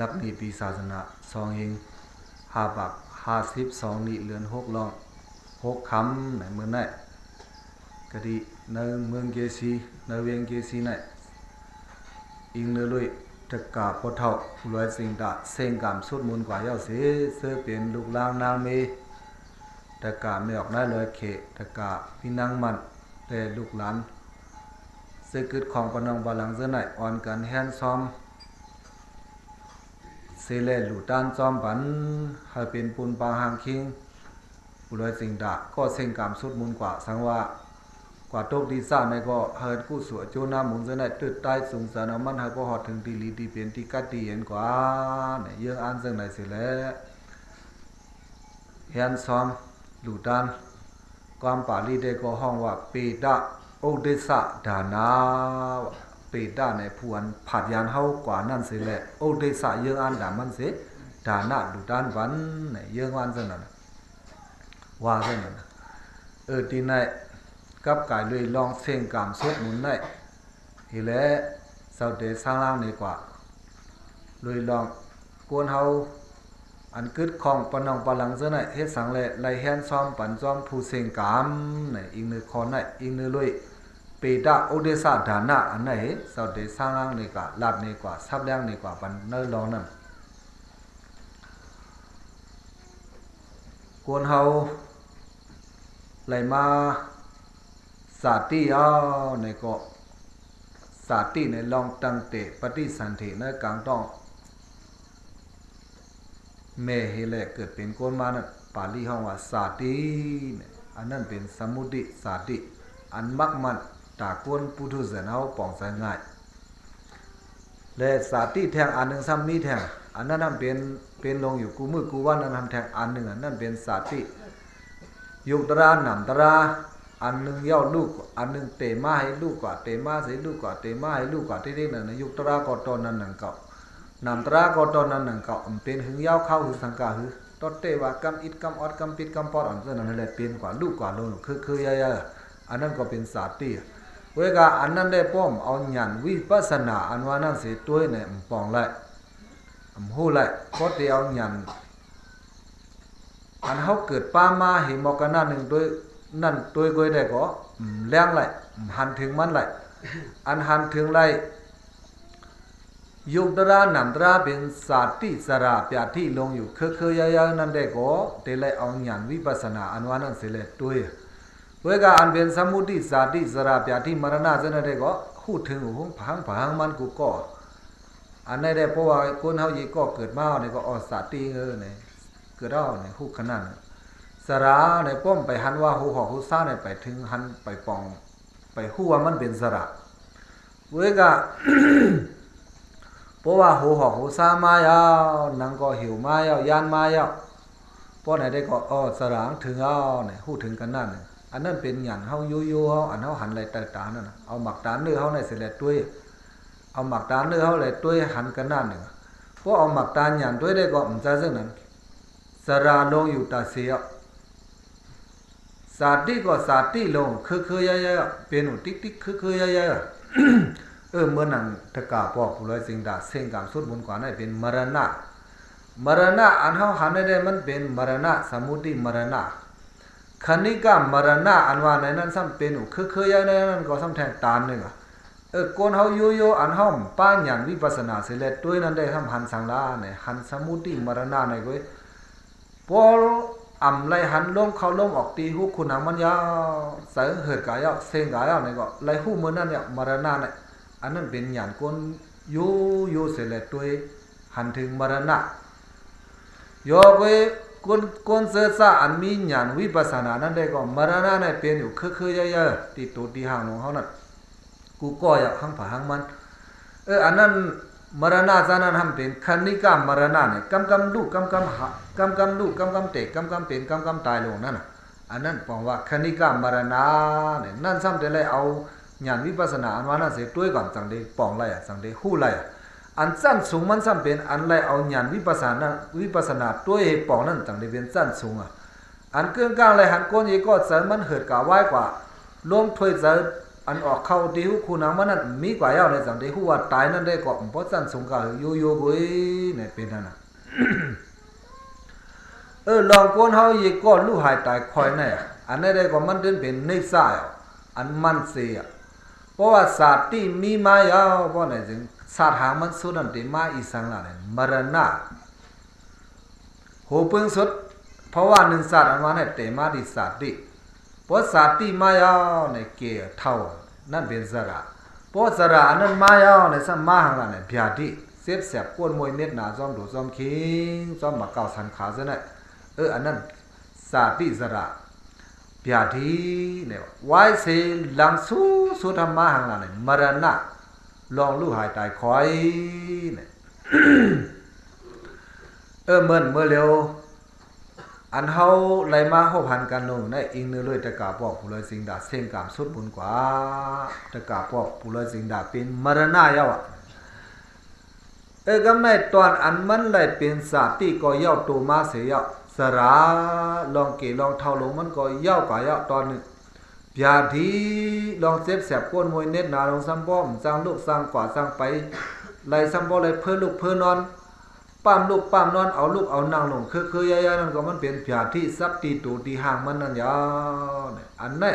ลักนีปีศาสนาสองหิงหาบัก52นี่เลือน6ลอง6คำในเมืองไหนก็ดีในเมืองเกซีในเวียงเกซีไหนอิงเนื้อลุยตะกาปะเท่าผู้ลอยสิงดาเส้งกามสุดมุนกว่าเย้าเสือเสือเป็นลูกลางนางเมตะกาไม่ออกได้ลอยเขตะกาพี่นางมันแต่ลูกหลานเสือกิดของปนองบาลังเสือไหนอ่อนกันแฮนซ้อมเซเลหลุดด้านจอมปันให้เป็นปุนปางหางคิงผู้ลอยสิงดาก็เส้งกามสุดมุนกว่าสังว่ากว่าตกดีซ่าในก็เฮิร์กู้สวยโจน้ำมุนเสนอตึดใต้สูงสารมันให้ก็หอดถึงตีลีตีเป็นตีกัดตีเห็นกว่าเนี่ยเยอะอันเสนอเสร็จแล้วเฮียนซ้อมหลุดด้านความป่าลีได้ก็ห้องว่าเปดะโอเดสะดานาเปดะในพวนผัดยานเฮากว่านั่นเสร็จแล้วโอเดสะเยอะอันดามันเสดานาหลุดด้านวันเนี่ยเยอะอันเสนอว่าเสนอทีไหนกับกายเลยลองเส้นกามสุดมุนได้ทีแลเสาเดสร้างล่างนี่กว่าเลยลองกวนเฮาอันกึดของปนองปลังเสื้อไหนเฮ็ดสังแลไล่แฮนซ้อมปันซ้อมผู้เส้นกามไหนอิงเนื้อคอนไหนอิงเนื้อลุยเปดาโอเดสาดานะอันไหนเสาเดสร้างล่างนี่กว่าลาบนี่กว่าซับแรงนี่กว่าปันเนื้อลองนั่นกวนเฮาไล่มาสาติเอาในก็สาติในลองตั้งเตปฏิสันติในกลางต้องเมเหเลเกิดเป็นคนมานั้นปาลีห้องว่าสาติอันนั้นเป็นสมุติสาติอันมักมันตากวนปุถุชนเอาป่องใส่ง่ายและสาติแทงอันหนึ่งซ้ำมีแทงอันนั้นเป็นลงอยู่กูมือกูวันนั้นทำแทงอันหนึ่งอันนั้นเป็นสาติยุตระนำตระอันหนึ่งย่อลูกอันหนึ่งเตมาให้ลูกกว่าเตมาให้ลูกกว่าเตมาให้ลูกกว่าที่นี่นั่นยุตระก็ตอนนั้นนั่นเก่านำตระก็ตอนนั้นนั่นเก่าเป็นหึงยาวเข้าหึงสังกาหึตอดเตว่ากำอิดกำออดกำปิดกำปอดอันนั้นแหละเป็นกว่าลูกกว่าลงคือเยอะๆอันนั้นก็เป็นสาติเวกาอันนั้นได้ป้อมเอาหยันวิปัสสนาอันว่านั่นสิตัวเนี่ยปองไล่หูไล่พอที่เอาหยันอันเขาเกิดป้ามาเห็นมอกกันหน้าหนึ่งด้วยนั่นตัวกวยได้ก็แรงไหลหันถึงมันไหลอันหันถึงไหลยุกตระนำตระเป็นสาติสระปยาที่ลงอยู่คือยาวๆนั่นได้ก็เตไลเอาหยันวิปัสสนาอันว่านั่นเสเลตัวเวกาอันเป็นสมุติสาติสระปยาที่มรณะเสนได้ก็หูถึงหูพังมันกูก็อันนั้นได้เพราะว่าคนเฮายีก็เกิดมาเนี่ยก็อสาติเนี่ยเกิดเอาเนี่ยหูขนาดสระในป้อมไปหันว่าหูหอกหูซ่าในไปถึงหันไปปองไปหูว่ามันเป็นสระเวกา เพราะว่าหูหอกหูซ่ามายาวนังก็หิวมายาวยานมายาวเพราะไหนได้ก็สระถึงเอาเนี่ยหูถึงกันนั่นอันนั้นเป็นหยันเฮาโยเฮาอันเฮาหันไหลตานั่นเอาหมักตาเนื้อเฮาในเสร็จด้วยเอาหมักตาเนื้อเฮาไหลด้วยหันกันนั่นเพราะเอาหมักตาหยันด้วยได้ก็มันจะซึ่งนั้นสระลงอยู่ตาเสียสาติก็สาติลงคือเยอะๆเป็นติ๊กคือเยอะๆเมื่อนั้นตะกาปอกผู้ลอยสิงดาเส้นกามสุดบนกว่านั้นเป็นมรณะอันเฮาหันได้มันเป็นมรณะสมุติมรณะคณิกามรณะอันว่าในนั้นซ้ำเป็นคือเยอะๆนั้นก็ซ้ำแทงตาหนึ่งคนเฮาโยอันเฮาป้าหยันวิปัสสนาเสร็จด้วยนั้นได้ทำหันสังลาเนี่ยหันสมุติมรณะในก็พออำไล่หันล้มเข้าล้มออกตีหูคุณหางมันยาวเสือเหิดกายเส้นกายเนี่ยก็ไล่หูมือนั่นเนี่ยมรณะเนี่ยอันนั้นเป็นหยันคนโยเสร็จด้วยหันถึงมรณะโยกไปคนเสือซาอันมีหยันวิปัสสนานั่นได้ก็มรณะเนี่ยเป็นอยู่คือเยอะๆตีตัวตีหางของเขานั่นกูก็อยากหังผาหังมันอันนั้นมรณะซะนั้นทำเป็นคณิกามรณะเนี่ยกำลูกกำลูกกำเตะกำเป็นกำตายลงนั่นน่ะอันนั้นบอกว่าคณิกามรณะเนี่ยนั่นซ้ำแต่เลยเอาญาณวิปัสสนาอันว่านั่นเสียด้วยก่อนจังได้ปองไรจังได้หู้ไรอันสั้นสูงมันซ้ำเป็นอันไรเอาญาณวิปัสสนาด้วยปองนั่นจังได้เป็นสั้นสูงอันเกื้องกลางไรหันก้นยีก็เสริมมันเหิดกะไว้กว่าล้มถ้วยเสริม อันออกเข้าที่หูคูนังมันนั่นมีกว่าเย้าในสังที่หูว่าตายนั่นได้ก็บ่สั่นสงกาโยโย่กุยเนี่ยเป็นนั่นน่ะลองก้นเฮาอีกก็ลู่หายตายคอยแน่อันนี้ได้ก็มันเป็นนิสัยอันมันเสียเพราะว่าศาสตร์ที่มีมายาวเพราะไหนจึงศาสตร์หางมันสุดนั่นที่มาอีสังละเนี่ยมรณะโหเพิ่งสุดเพราะว่าหนึ่งศาสตร์อันว่าเนี่ยแต่มาที่ศาสตร์ที่เพราะศาสตร์ที่มายาวเนี่ยเกี่ยเท่านั่นเป็นสระเพราะสระอันนั้นมายาวเนี่ยสัมมาหังละเนี่ยเบียดิเสียบเสียบก้นมวยเม็ดหนาซ้อมดูซ้อมคิงซ้อมมาเก่าสันขาซะเนี่ยอันนั้นศาสตร์ที่สระเบียดีเนี่ยไว้เสียหลังสู้สุธรรมะหังละเนี่ยมรณะลองลู่หายตายคอยเนี่ยเหมือนเมื่อเร็วอันเฮาไหลมาหกพันกันนู่นในอิงเนื้อเลยตะกาปอกผู้เลยสิงดาเส้นกามสุดบุญกว่าตะกาปอกผู้เลยสิงดาเป็นมรณะยาวอ่ะก็ไม่ตอนอันมันเลยเป็นศาสตร์ที่ก็ยาวตัวมาเสียสระลองเกลองเท่าลงมันก็ยาวกว่ายาวตอนนึงยาดีลองเจ็บแสบก้นมวยเน็ตนาลงซ้ำป้อมสร้างลูกสร้างกว่าสร้างไปไหลซ้ำป้อเลยเพื่อลูกเพื่อนอนปั้มลูกปั้มนอนเอาลูกเอานางลงคือยายๆนั่นก็มันเป็นยาที่ซับตีตูตีห่างมันนั่นยาวอันนี้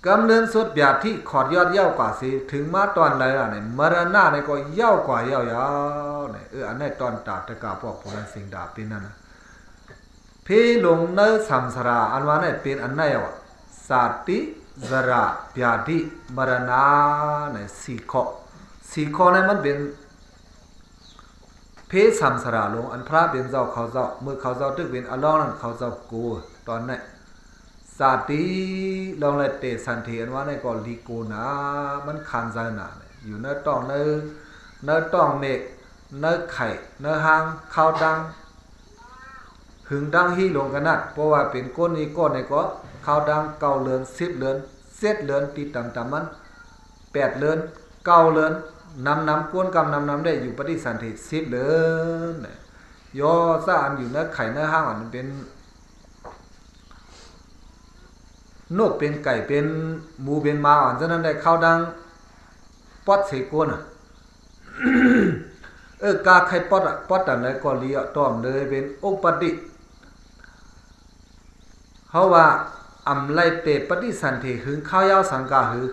กำเนิดสุดยาที่ขอดยอดยาวกว่าสิถึงมาตอนไหนล่ะเนี่ยมรณะเนี่ยก็ยาวกว่ายาวๆเนี่ยอันนี้ตอนตาตะกาพวกพลังสิงดาเป็นนั่นนะพี่ลงเนื้อสัมสราอันว่าเนี่ยเป็นอันไหนวะสาติจระเบียดิมรณะเนี่ยสี่ข้อเนี่ยมันเป็นเพศสัมสราลงอันพระเป็นเจ้าเขาเจ้าเมื่อเขาเจ้าตึกเป็นอลองนั่นเขาเจ้ากูตอนนั้นสาติลองเลยเตสันเทียนว่าในก่อนลีโกนะมันคันใจหนาอยู่เนื้อต้องเนื้อต้องเมฆเนื้อไข่เนื้อหางข้าวดังหึงดังฮีลงกันนัดเพราะว่าเป็นก้นนี้ก้นในก็ข้าวดังเก่าเลือน10เลือนเซตเลือนตีต่ำๆมัน8เลือน9เลือนนำก้นกำนำได้อยู่ปฏิสันติ10เลือนย่อซะอันอยู่เนื้อไข่เนื้อหางอันเป็นนกเป็นไก่เป็นหมูเป็นม้าอ่อนฉะนั้นได้ข้าวดังปอดเสกวนกาไข่ปอดปอดอันไหนก็เลี้ยต้อมเลยเป็นอุปติเฮาว่าอำไลเตปฏิสันติหึงข้าวยาวสังกาหือ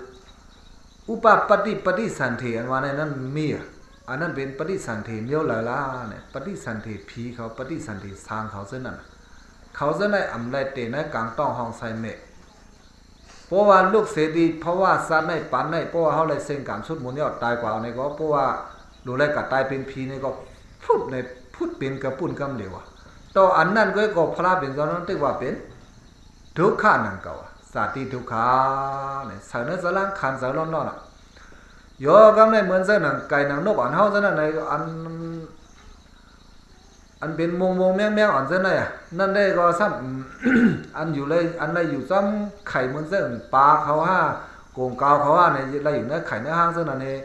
อุปปฏิสันติอันว่าในนั้นมีอันนั้นเป็นปฏิสันติเมียวหลายล่าเนี่ยปฏิสันติผีเขาปฏิสันติสร้างเขาซะนั่นเขาซะได้อำไลเตในกลางต้องห้องไซเมเพราะว่าลูกเสดีเพราะว่าสัตว์ในปันในเพราะว่าเขาเลยเส้นกามสุดมุนเนี่ยตายกว่าในก็เพราะว่าดูแลกัดตายเป็นผีในก็พูดเป็นกระปุ่นกำเหลวต่ออันนั้นก็พระเป็นตอนนั้นที่ว่าเป็นทุกขานังเก่าสาติทุกขาเนี่ยสารนั้นสลังขันสารร้อนๆอ่ะย่อกำในเหมือนเส้นหนังไก่หนังนกอันเฮาซะนั่นในอันเป็นมงแมงอ่อนซะนั่นอ่ะนั่นได้ก็ซ้ำอันอยู่เลยอันได้อยู่ซ้ำไข่เหมือนเส้นปลาเขาห้าโกงกาวเขาห้าในอะไรอยู่ในไข่ในห้างซะนั่นเนี่ย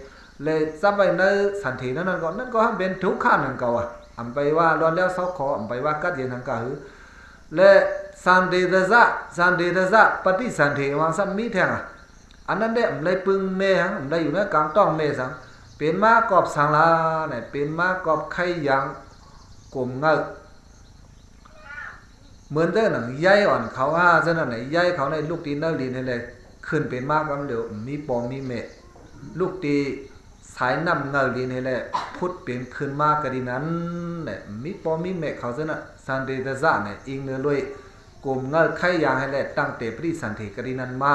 เลยซ้ำไปในสันตินั่นก็ห้ามเป็นทุกขานังเก่าอ่ะอันไปว่าร้อนแล้วเสาคออันไปว่ากัดเย็นทางกะหือและสันติเดชะปฏิสันติวางซ้ำมีแทงอ่ะอันนั้นได้เลยปึงเมหังได้อยู่ในกลางต้องเมสังเป็นมากอบสังลาเนี่ยเป็นมากอบไข่ยังกลมเงาเหมือนเด้อหนังใยอ่อนเขาห้าซะนั่นไหนใยเขาในลูกตีนเนื้อลีนเลยขึ้นเป็นมากกำเดียวมีปอมีเมฆลูกตีสายน้ำเงาลีนเลยพุทธเป็นขึ้นมากกะดีนั้นเนี่ยมีปอมีเมฆเขาซะน่ะสันติเดชะเนี่ยอิงเนื้อเลยกลมเงาไข่ยางให้แลตั้งเตปริสันติกะดีนั้นมา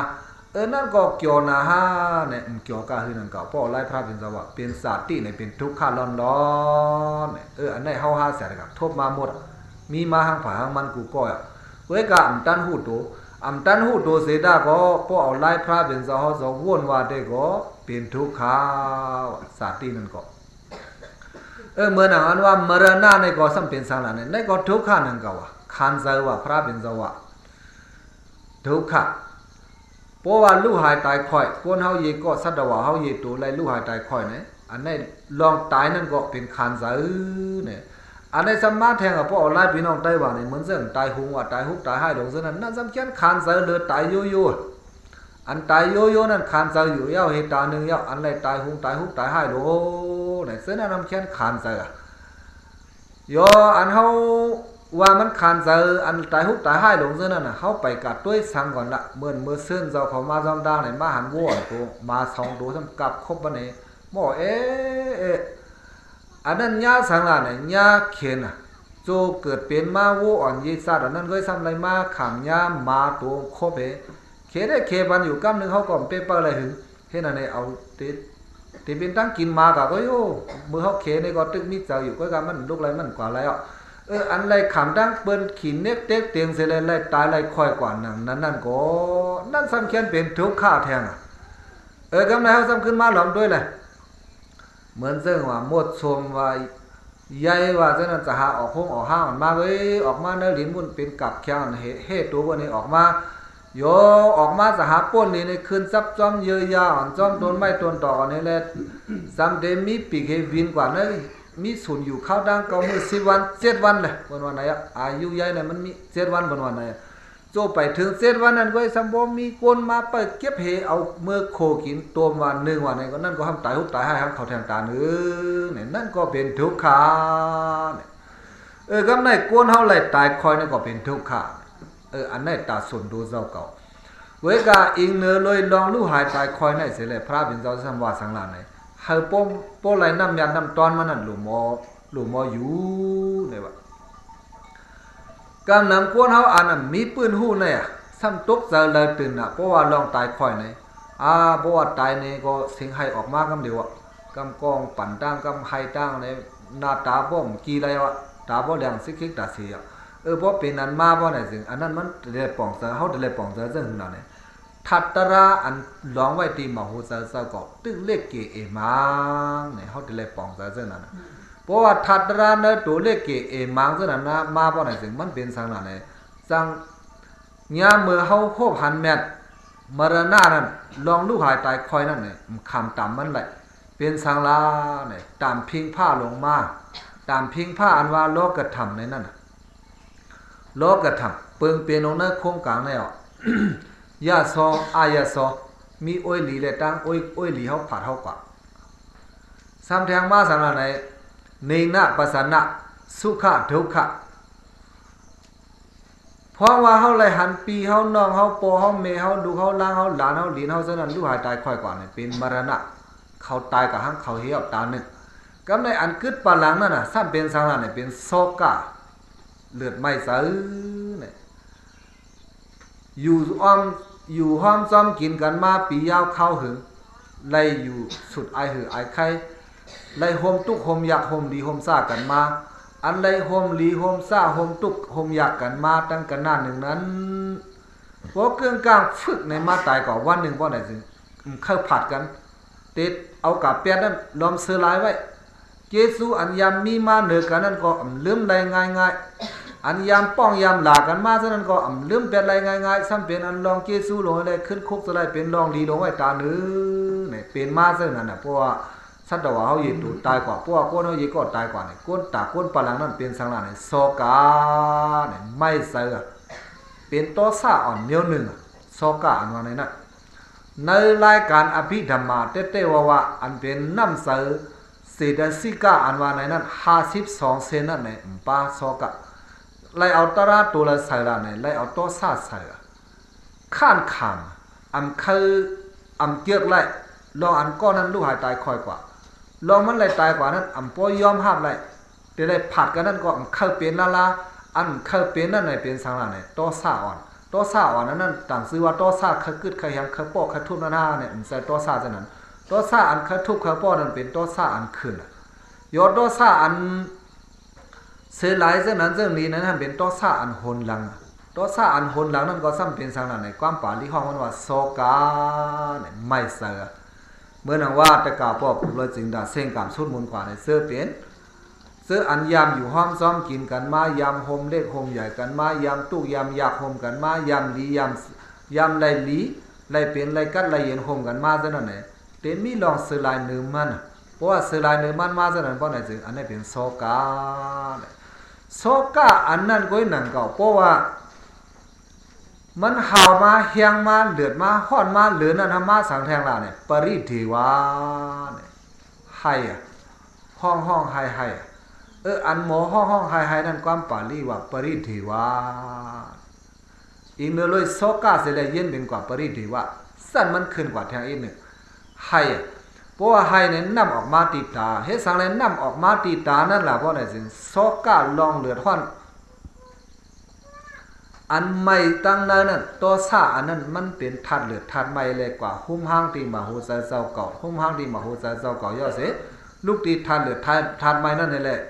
นั่นก็เกี่ยวนะฮะเนี่ยเกี่ยวกับคือนั่นก็พ่อไล่พระเป็นสวะเป็นศาสตร์ที่เนี่ยเป็นทุกข์ร้อนๆอันไหนเฮาหาเสียกับทบมาหมดมีมาหางผาหางมันกูก็เว้ยกะอำตันหูโตเสดาก็พ่อเอาไล่พระเป็นสวะสวนว่าได้ก็เป็นทุกข์ศาสตร์ที่นั่นก็เมื่อนั้นอันว่ามรณะในก็สัมเป็นสังละในก็ทุกข์นั่นก็ว่าคันใจว่าพระเป็นสวะทุกข์เพราะว่าลูกหายตายค่อยคนเฮาเยก็สัตว์ว่าเฮาเยตัวไรลูกหายตายค่อยเนี่ยอันนี้ลองตายนั่นก็เป็นคันซะเนี่ยอันนี้สมาแทงกับพวกไล่พี่น้องไต้หวันเนี่ยเหมือนเรื่องตายหุงว่าตายฮุกตายให้ลงซะนั้นนั่นสำคัญคันซะเลยตายอยู่ อันตายโยโย่นั่นขานเจออยู่ยาวเหตุการณ์หนึ่งยาวอันไรตายหุงตายฮุกตายให้โลเนี่ยเส้นนั้นแค่ขานเจอยออันเฮาว่ามันขานเจออันตายฮุกตายให้หลงเส้นนั้นน่ะเฮาไปกัดด้วยสังก่อนละเมื่อซึ่นเจ้าเขามาจอมดังไหนมาหันวัวตัวมาสองตัวทำกับครบบันนี้หม้ออันนั้นยาสังละเนี่ยยาเข็นอ่ะโจเกิดเป็นมาวัวอ่อนยีสัตว์อันนั้นก็ทำไรมาขามยามาตัวครบเคได้เคบันอยู่กำหนึ่งเขาก็เปเปอร์อะไรถึงเห็นอะไรเอาตีเป็นตั้งกินมากับก็โย่มือเขาเคในก็ตึกมิดเจ้าอยู่ก็การมันลูกไรมันกว่าไรอ่ะอันไรขำตั้งเปิ้นขีนเน็กเต็กเตียงเสร็จไรตายไรคอยกว่านั่นก็นั่นสำคัญเป็นทุกข้าแทงอ่ะกำไรเขาสำขึ้นมาหลอมด้วยเลยเหมือนซึ่งว่าหมดชมว่าใหญ่ว่าเจ้านั้นจะหาออกห้องออกห้างมันมาเว้ยออกมาเนื้อลิ้นมุนเป็นกับแข้งเฮตัววันนี้ออกมาโยออกมาสหป้นนี่ในคืนซับจอมเยอะยาวจอมโดนไม่โดนต่อนี่แหละซัมเดมีปีกเฮวินกว่านั้นมีศูนย์อยู่เข้าดังเก่ามือ10 วัน7 วันเลยวันไหนอายุใหญ่เนี่ยมันมี7 วันวันไหนโจไปถึง7 วันนั้นก็ซัมโบมีคนมาเปิดเก็บเฮเอาเมื่อโคกินตัววัน1 วันนี่ก็นั่นก็ทำตายฮุกตายให้เขาแทงตาเนี่ยนั่นก็เป็นทุกขาเนี่ยกำไรกวนเฮาไหลตายคอยนั่นก็เป็นทุกขาอันไหนตาส่วนดูเจ้าเก่าเวกาอิงเนื้อเลยลองลู่หายตายคอยไหนเสียเลยพระบินเจ้าสัมวาสังลานไหนเฮาป้ไหลน้ำยาน้ำตอนมันนั่นหลุมมออยู่เนี่ยวะการนำกวนเฮาอันนั้นมีปืนหู้เนี่ยซ้ำตกเจอเลยตื่นอ่ะเพราะว่าลองตายคอยไหนเพราะว่าตายเนี่ยก็เสียงให้ออกมากำเดียวอ่ะกำกองปั่นตั้งกำไฮตั้งในหน้าตาบ่มกี่ไรวะตาบ่แดงซิกตาเสียเพราะเป็นอันมาบ่ไหนสิอันนั้นมันได้ป่องเจอเฮาได้ป่องเจอจังนั้นเนี่ยทัตตระอันร้องไว้ตีมโหสถก็ตึกเลขเกเอมังเนี่ยเฮาได้ป่องเจอจังนั้นเพราะว่าทัตตระในตัวเลขเกเอมังจังนั้นนะมาบ่ไหนสิมันเป็นสังนั้นเนี่ยจังยามมือเฮาโคบหันแมตมรณะนั้นลองลูกหายตายคอยนั่นเนี่ยคำต่ำมันแหละเป็นสังลาเนี่ยตามพิงผ้าลงมาตามพิงผ้าอันว่าโลกกระทำในนั้นโลกกระทำเปิงเปียนองนั้นโครงกลางเนี่ยยาซออายาซอมีอ้อยหลีเลยตั้งอ้อยหลีเขาผัดเขากว่าซ้ำแทงมาสังอะไรเนนะปัสสนะสุขะทุกขะเพราะว่าเขาเลยหันปีเขาน้องเขาปอเขาเมเขาดูเขาล้างเขาหลานเขาหลีนเขาเสนั้นลูกหายตายค่อยกว่าเนี่ยเป็นมรณะเขาตายกับหังเขาเหี้ยวตาหนึ่งก็ในอันกึศปะหลังนั่นน่ะซ้ำเป็นสังอะไรเป็นโซกะเลือดไม่ซื้อเนี่ยอยู่ห้อมซ้อมกินกันมาปียาวเข้าหึงไล่อยู่สุดไอหือไอไข่ไล่โฮมตุกโฮมอยากโฮมดีโฮมซ่ากันมาอันไล่โฮมลีโฮมซ่าโฮมตุกโฮมอยากกันมาตั้งกันหน้าหนึ่งนั้นเพราะเครื่องกลางฝึกในมาตายก่อนวันหนึ่งเพราะไหนสิเข้าผัดกันติดเอากับเปียนั่นล้อมเสือลายไว้เจสูอันยามมีมาเหนือกันนั่นก็ลืมได้ง่ายอันยามป้องยามหลากันมาฉะนั้นก็ลืมเป็นอะไรง่ายๆซ้ำเป็นอันลองเจสูลงอะไรขึ้นคุกสลายเป็นลองดีลงไว้ตาเนื้อเนี่ยเป็นมาซะนั่นน่ะเพราะว่าสัตว์ว่าเฮาอยู่ตูตายกว่าเพราะว่าคนเฮาอยู่ก็ตายกว่าเนี่ยคนตาคนปะหลังนั้นเป็นสังลาเนี่ยโซกาเนี่ยไม่เสือเป็นตัวซาอ่อนเหนียวหนึ่งโซกาอันว่าไหนน่ะในรายการอภิธรรมาเต้ๆว่าอันเป็นน้ำเสือเศษสิกาอันว่าไหนนั้น52เซนนั่นเนี่ยปาโซกะไล่เอาตราตัวละใส่ละเนี่ยไล่เอาตัวซาใส่ข้านขามอำเกียกไล่ลองอันก้อนนั้นลูกหายตายคอยกว่าลองมันไล่ตายกว่านั้นอำปอยอมห้ามไล่แต่ไล่ผัดกันนั้นก็เข้าเป็นละอันเข้าเป็นนั่นไหนเป็นสังละเนี่ยตัวซาอ่อนนั้นต่างซื้อว่าตัวซาเขากึดเขายังเขาปอกเขาทุบหน้าเนี่ยใส่ตัวซาจังนั้นตัวซาอันเขาทุบเขาปอกนั้นเป็นตัวซาอันขึ้นยอดตัวซาอันเสือหลายเส้นนั้นเส้นนี้นั้นเป็นตัวซาอันโหนหลังตัวซาอันโหนหลังนั้นก็ซ้ำเป็นสังละในความป่าที่ห้องมันว่าโซกาเนี่ยไม่เสือเมื่อนังว่าตะกาปอกเลยจึงด่าเส้นกามสุดมุนกว่าในเสื้อเป็นเสื้ออันยามอยู่ห้อมซ้อมกินกันมายามโฮมเล็กโฮมใหญ่กันมายามตุกยามอยากโฮมกันมายามลียามไล่ลีไล่เป็นไล่กัดไล่เย็นโฮมกันมาซะนั่นแหละเต็มมีลองเสือลายเนื้อมันเพราะว่าเสือลายเนื้อมันมาซะนั่นเพราะไหนจึงอันนี้เป็นโซกาอันนั้นก็นั่นเก่าเพราะว่า มันหาวมาเฮียงมาเลือดมาห้อนมาเหลือนั่นทำมาสังแทงลาเนี่ยปริเทวาเนี่ยให้อะห้องให้อันหมอห้องให้นั่นความปาลีว่าปริเทวาอีกเนื้อเลยโซกาเสเลยเย็นเป็นกว่าปริเทวาสั้นมันขึ้นกว่าแทงอีกหนึ่งให้เพราะว่าให้เนี่ยนำออกมาตีตาเฮ็ดสังเลยนำออกมาตีตานั่นแหละเพราะไหนสิโซกาลองเลือดห้อนอันไม่ตั้งนั้นตัวซาอันนั้นมันเป็นทัดเลือดทัดไม่เลยกว่าหุ้มห้างตีมาโหใจเจ้าเก่าหุ้มห้างตีมาโหใจเจ้าเก่าย่อเสลูกตีทัดเลือดทัดไม่นั่นนี่แหละ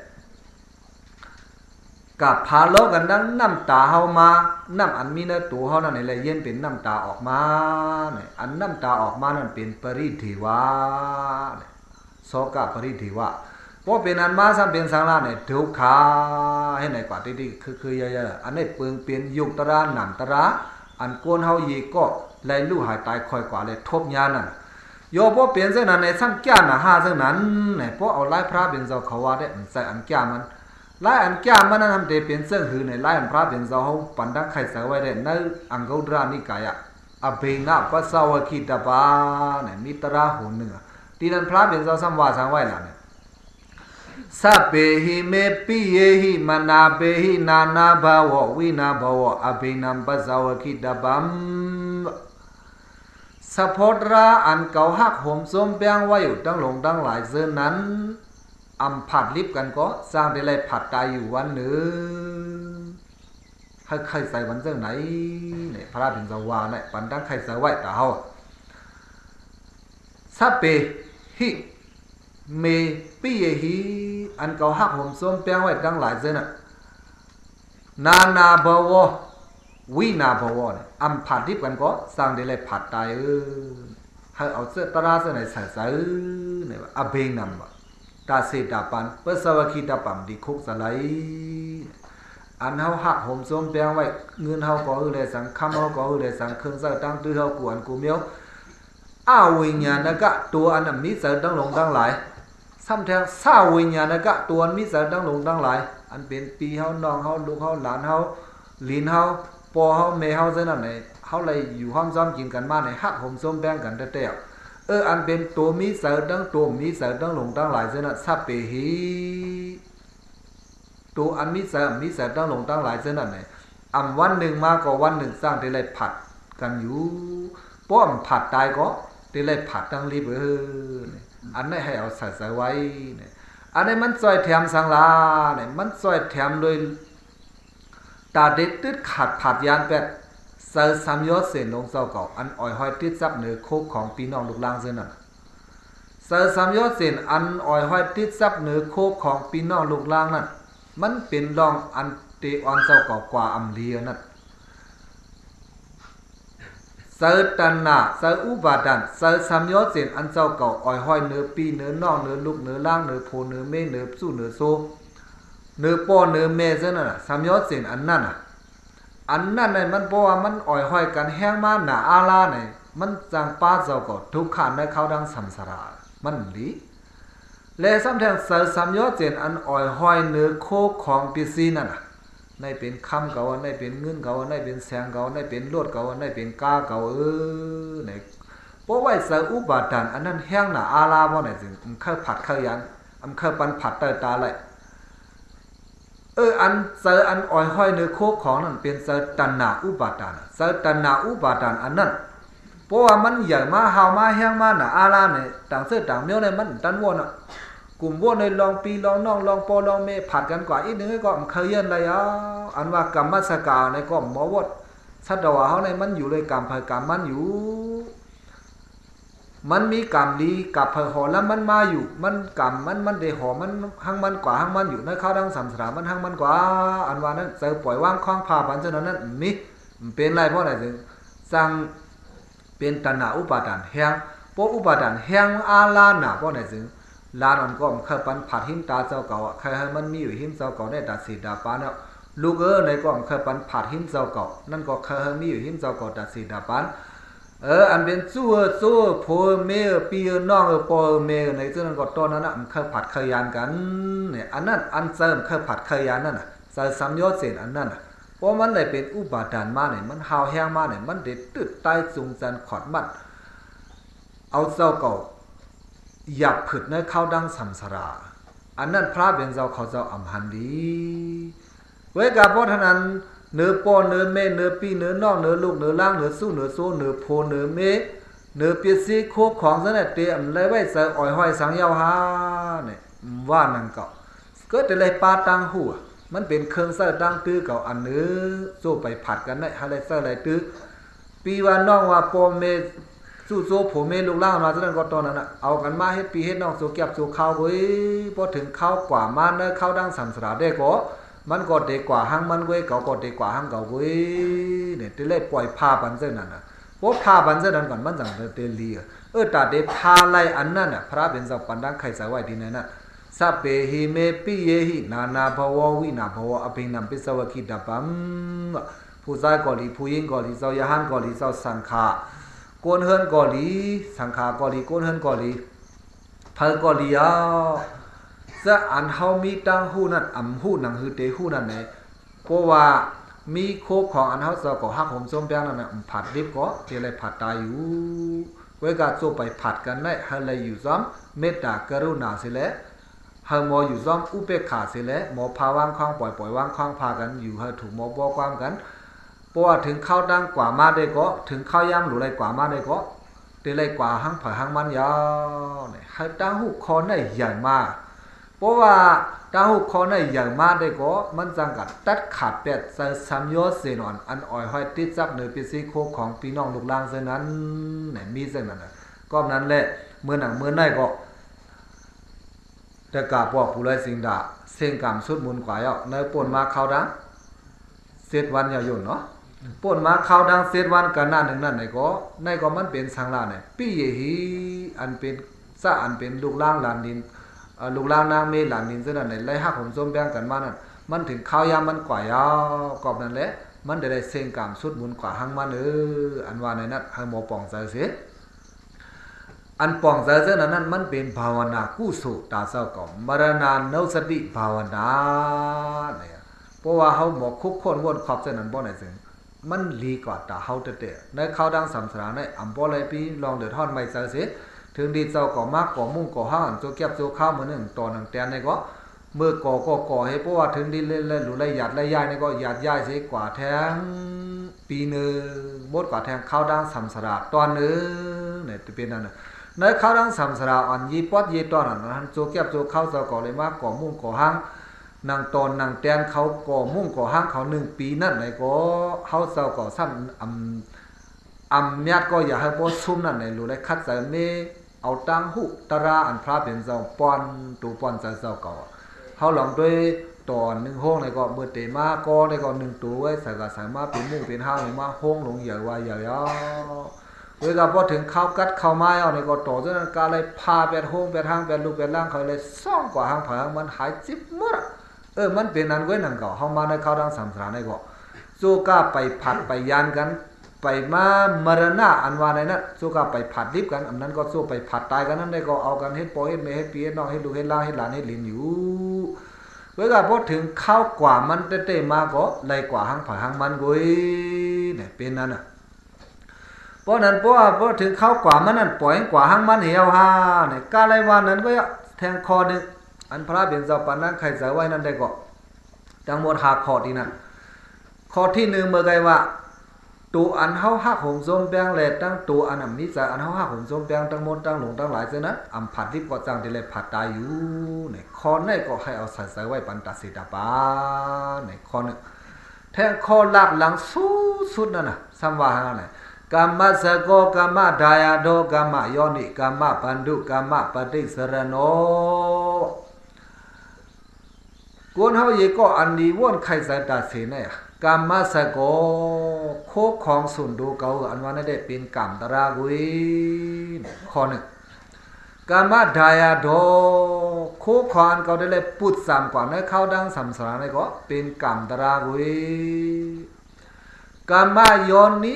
กับพาโลกันนั้นน้ำตาเฮามาน้ำอันมีในตัวเฮานั่นนี่แหละเย็นเป็นน้ำตาออกมาเนี่ยอันน้ำตาออกมานั่นเป็นปริเทวาโสกะปริเทวาเพราะเป็นอันมาซ้ำเป็นสังลาเนี่ยทุกขาให้ไหนกว่าที่คือเยอะๆอันนี้เปลืองเปลี่ยนยุคตระหนำตระอันโกนเฮายีก็ไล่ลู่หายตายคอยกว่าเลยทบยานั่นโยเพราะเปลี่ยนเส้นนั้นในซ้ำแก่น่ะ5เส้นนั้นเนี่ยเพราะเอาไล่พระเป็นเจ้าเขาว่าได้ใส่อันแก่มันไล่อันแก่มันนั้นทำเดเป็นเส้นหือในไล่อันพระเป็นเจ้าเฮาปันดังไข่ใส่ไว้ได้ในอังกุตระนิกายะอเบนะปัสสาวะคิตบาเนี่ยมิตระหูเนื้อที่นั้นพระเป็นเจ้าซ้ำว่าสังไว้ล่ะเนี่ยสัพเพหิเมปิเยหิมนาเปหินานาภาวะวินาภาวะอภินัมปัสสาวะคิตบัมสะพดราอันเก่าหักห่มส้มแป้งไว้อยู่ตั้งหลงตั้งหลายเส้นนั้นอำผัดลิบกันก็สร้างได้เลยผัดตายอยู่วันหนึ่งใครใส่วันเส้นไหนเนี่ยพระเป็นสวาเนี่ยปันดังใครใส่ไว้แต่เฮาสัพเพหิเมปิเยหิอันเก่าหักห่มส้มแป้งไว้ตั้งหลายเส้นน่ะนานาภาวะวินาภาวะเนี่ยอำผัดลิบกันก็สร้างได้เลยผัดตายให้เอาเสื้อตราเสื้อไหนใส่เนี่ยอเบงนำตาเสดาปันปัสสาวะคิตาปัมดิคุกสไลอันเฮาหักห่มส้มแป้งไว้เงินเฮาก็เลยสังคำเฮาก็เลยสังเครื่องใส่ตั้งตื้อเฮากวนกูเมียวอาวิญญาณกะตัวอันนั้นมีเสริตั้งหลงตั้งหลายซ้ำแทงซาวิญญาณกะตัวมีเสริตั้งหลงตั้งหลายอันเป็นปีเฮาน้องเฮาลูกเฮาหลานเฮาลิ้นเฮาปอเฮาแม่เฮาซั่นนั่นเฮาเลยอยู่ห้อมซ้อมกินกันมาในหักห่มส้มแป้งกันแท้ๆอันเป็นตัวมีเสริตั้งตัวมีเสริตั้งหลงตั้งหลายซั่นน่ะสัพเพหิตัวอันมีเสริตั้งหลงตั้งหลายซั่นนั่นวันหนึ่งมาก็วันหนึ่งสร้างได้เลยผัดกันอยู่ป้อมผัดตายก็ได้เลยผัดตั้งรีบอันนี้ให้เอาใส่ไว้เนี่ยอันนี้มันซอยแถมสังลาเนี่ยมันซอยแถมโดยตาเด็ดตึดขาดผัดยานแปดเสือสามยอดเส้นลงเจ้าเก่าอันอ่อยห้อยติดซับเหนือโคกของปีน้องลูกลางเส้นนั่นเสือสามยอดเส้นอันอ่อยห้อยติดซับเหนือโคกของปีน้องลูกลางนั่นมันเป็นรองอันเตออนเจ้าเก่ากว่าอัมเลียนั่นเสือตันนาเสืออุบาดันเสือสามยอดเส้นอันเจ้าเก่าอ่อยห้อยเนื้อปีเนื้อน่องเนื้อลูกเนื้อล่างเนื้อโพเนื้อเมเนื้อสู้เนื้อโซเนื้อป้อเนื้อเมเส้นนั่นสามยอดเส้นอันนั่นเนี่ยมันเพราะว่ามันอ่อยห้อยกันแห้งมาหนาอาลาเนี่ยมันจังป้าเจ้าก็ทุกขันในเขาดังสัมสรามันดีและซ้ำแทงเสือสามยอดเส้นอันอ่อยห้อยเนื้อโคของติซีนั่นในเป็นคำเก่าในเป็นเงินเก่าในเป็นแสงเก่าในเป็นลวดเก่าในเป็นกาเก่าเนี่ยเพราะว่าเสืออุบาทานอันนั้นแห้งหนาอาลาบ่ไหนจึงเข้าผัดเข้ายันเข้าปันผัดตาเลยอันเสืออันอ่อยห้อยเนื้อโคของนั่นเป็นเสือตันนาอุบาทานเสือตันนาอุบาทานอันนั้นเพราะว่ามันใหญ่มาหาวมาแห้งมาหนาอาลาเนี่ยต่างเสื้อต่างเมี้ยวเนี่ยมันตันวนกลุ่มวัวในลองปีลองน้องลองปอลองเมผัดกันกว่าอีกนึงก็เคยยันเลยอันว่ากรรมมัสกาในก็หมอวัดสัตว์ว่าเขาในมันอยู่เลยกรรมเพยกรรมมันอยู่มันมีกรรมดีกับเพยหอแล้วมันมาอยู่มันกรรมมันได้หอมันหั่งมันกว่าหั่งมันอยู่ในข้าวดังสัมสรามันหั่งมันกว่าอันว่านั้นเจอปล่อยว่างคล้องผ่าพันเช่นนั้นมีเป็นไรเพราะอะไรจึงสั่งเป็นตัณหาอุปาทานแห้งเพราะอุปาทานแห้งอาลาหนาเพราะอะไรจึงลานอันก็เคยปันผัดหิมตาเจ้าเก่าใครให้มันมีอยู่หิมเจ้าเก่าได้ตัดสีดาปานแล้วลูกในก็เคยปันผัดหิมเจ้าเก่านั่นก็เคยให้มีอยู่หิมเจ้าเก่าตัดสีดาปานอันเป็นสู้โพเมปีน้องปอเมในซึ่งนั้นก็ตอนนั้นเคยผัดเคยยานกันเนี่ยอันนั้นอันเสริมเคยผัดเคยยานนั่นน่ะใส่สามยอดเส้นอันนั้นน่ะ เพราะมันเลยเป็นอุปาทานมาเนี่ยมันหาวแห้งมาเนี่ยมันเด็ดตึดใต้จุงจันขอดมัดเอาเจ้าเก่าหยับผึดในเข้าดังสัมสราอันนั้นพระเป็นเจ้าเขาเจ้าอำหันดีเวกาเพราะฉะนั้นเนื้อปอเนื้อเมเนื้อปีเนื้อนอกเนื้อลูกเนื้อล่างเนื้อสู้เนื้อโซ่เนื้อโพเนื้อเมเนื้อเปียซีโคกของซะเนี่ยเตะเลยไว้ใส่อ่อยห้อยสังยาวหาเนี่ยว่านั่นเก่าก็แต่เลยปาตังหัวมันเป็นเครื่องเสื้อดังตื้อเก่าอันเนื้อโซ่ไปผัดกันได้อะไรเสื้ออะไรตื้อปีวันน้องว่าปอเมสู้โซ่ผมเมลูกล่างมาซะนั่นก็ตอนนั้นน่ะเอากันมาเฮ็ดปีเฮ็ดน้องโซ่เก็บโซ่ข้าวเว้ยพอถึงข้าวกว่ามาเนื้อข้าวดังสัมสราได้ก็มันก็เด็กกว่าหังมันเว้ยเก่าก็เด็กกว่าหังเก่าเว้ยเนี่ยที่เล่ปล่อยผ้าปันเส้นนั่นน่ะพบผ้าปันเส้นนั้นก่อนมันจังเตลีตาเดผ้าไล่อันนั้นน่ะพระเป็นเจ้าปันดังไข่สายไว้ดีนั่นน่ะสัพเพหิเมปิเยหินานาภววินาภวอภินัมปิสวกิตาปัมผู้ชายก็ดีผู้หญิงก็ดีเจ้ายหันก็ดีเจ้าสังฆาโกนเฮิรนก็ดีสังฆาก็ดีโกนเฮิรนก็ดีเพิ่นก็ดีจะอันเฮามีตังหู้นั่นอำหู้นังหือเตหู้นั่นแหละเพราะว่ามีโคของอันเฮาเจ้าก็ฮักหอมส้มแป้งนั่นน่ะผัดดิบก็เตเลยผัดตายอยู่เวกาโซไปผัดกันได้ให้เลยอยู่ซ้ำเมตตากรุณาสิแลเฮาหมออยู่ซ้ำอุเบกขาสิแลหมอพาวางคว้างปล่อยๆวางคว้างพากันอยู่ให้ถูกหมอบ่ความกันเพราะว่าถึงเข้าดังกว่ามาได้ก็ถึงเข้ายามหรือไรกว่ามาได้ก็เตเลยกว่าหังเผาหังมันยาวเนี่ยให้ตังหูคอได้ใหญ่มากเพราะว่าตาหุคอในอย่างมาได้ก็มันจังกัดตัดขาดเป็ดใส่ซ้ำยอเสนอนอันอ่อยห้อยติดจับเนื้อปีซีโคของพี่น้องลูกหลานเส้นนั้นเนี่ยมีเส้นนั้นก็นั้นแหละเมื่อหนังเมื่อไหนก็แต่กาพวกผู้ไรสิงดาเส้นกรรมสุดมุนกว่าเนาะในป่นมาเข้าดังเสร็จวันยาวอยู่เนาะป่นมาเข้าดังเสร็จวันกันหน้าหนึ่งนั่นไหนก็มันเป็นสังลาเนี่ยปี้เยฮีอันเป็นซะอันเป็นลูกหลานหลานดินลูกหลานนางเมหลานนินซะนั่นไล่ฮักผมส้มแบ่งกันมานั่นมันถึงข้าวยามมันกว่ายาวกอบนั่นแหละมันได้เส้นกรรมสุดมุนกว่าหังมันอันว่าในนั้นให้หมอป่องใจเสียอันป่องใจเสียนั้นมันเป็นภาวนากุศลตาเศร้าก่อมรณานุสติภาวนาเนี่ยเพราะว่าเฮาหมอคุกคนวนขอบเส้นนั้นบ่ได้ซึ่งมันลีกว่าตาเฮาเตะในข้าวดังสัมสราในอำบ่เลยปีลองเดือดร้อนไม่ใจเสียถึงดีเจ้าก่อมากก่อมุ่งก่อห้างโจเก็บโจข้าวมือหนึ่งต่อหนังแตนในก็เมื่อก่อให้เพราะว่าถึงดีเล่นหรือไรหยาดไรย่ายในก็หยาดย่ายเสียกว่าแทงปีหนึ่งบดกว่าแทงข้าวดังสัมสราตอนนึงเนี่ยจะเป็นนั่นน่ะในข้าวดังสัมสราอันยีปอดยีตอนนั้นโจเก็บโจข้าวเจ้าก่อเลยมากก่อมุ่งก่อห้างนางตอนนางแตนเขาก่อมุ่งก่อห้างเขา1 ปีนั่นไหนก็เขาเจ้าก่อซ้ำเมียดก็อย่าให้พวกซุ่มนั่นไหนหรือไรคัดใส่เมเอาตังหุตราอันพระเป็นเจ้าป้อนตูป้อนใจเจ้าเก่าเฮาหลงด้วยตอน1ห้องในก็เมื่อเตมาก็ในก็1ตัวไว้ใส่ก็ใส่มาเป็นมุ่งเป็นห้างในมาห้องลงอย่าว่าอย่าเวลาพอถึงข้าวกัดข้าวไม้เอาในก็ต่อจนนั้นก็เลยพาเป็ดห้องเป็ดห้างเป็ดลูกเป็ดล่างเขาเลยซ่องกว่าห้างผางมันหายจิบหมดมันเป็นนั้นไว้นั่นก็เฮามาในข้าวดังสัมสราในก็สู้กล้าไปผัดไปยานกันไปมามรณะอันว่าในนั้นสู้กับไปผัดดิบกันอันนั้นก็สู้ไปผัดตายกันนั้นได้ก็เอากันเฮ็ดปอเฮ็ดเมเฮ็ดปีเฮ็ดน้องเฮ็ดลูกเฮ็ดล่างเฮ็ดหลานเฮ็ดหลินอยู่เวลาพอถึงข้าวกว่ามันเต้ๆมาก็ไล่กว่าหังผาหังมันกุยเนี่ยเป็นนั้นน่ะเพราะนั้นเพราะว่าพอถึงข้าวกว่ามันนั่นปล่อยกว่าหังมันเหี่ยวหาเนี่ยกาไลวันนั้นก็แทงคอนึงอันพระเป็นเจ้าปานนั้นใครจะไว้นั่นได้ก็ทั้งหมด5ข้อที่นั่นข้อที่1เมื่อไงว่าตัวอันเฮาฮักหงส้มแปงแลตั้งตัวอันมีใจอันเฮาฮักหงส้มแปงตั้งมนตั้งหลงตั้งหลายเจ้านั้นอำผัดดิบก็จังได้เลยผัดตายอยู่เนี่ยคอในก็ให้เอาใส่ไว้ปันตัดสิตาปาเนี่ยคอนึงแทงคอลากหลังสุดนั่นน่ะสัมวาหะนั่นกามมะสะโกกามมะดายาโดกามมะโยนิกามมะปันดุกามมะปฏิสรโนกวนเฮาเยก็อันนี้ว่นไข่ใส่ตาเสเนี่ยกามมาสะโกโคของสุนดูเกาอันว่าได้เป็นกรรมตรากุยข้อหนึ่งกามมาดายาโดโคขอนเกาได้เลยปุดสามกว่าในเข้าดังสัมสารในก็เป็นกรรมตรากุยกามมาโยนิ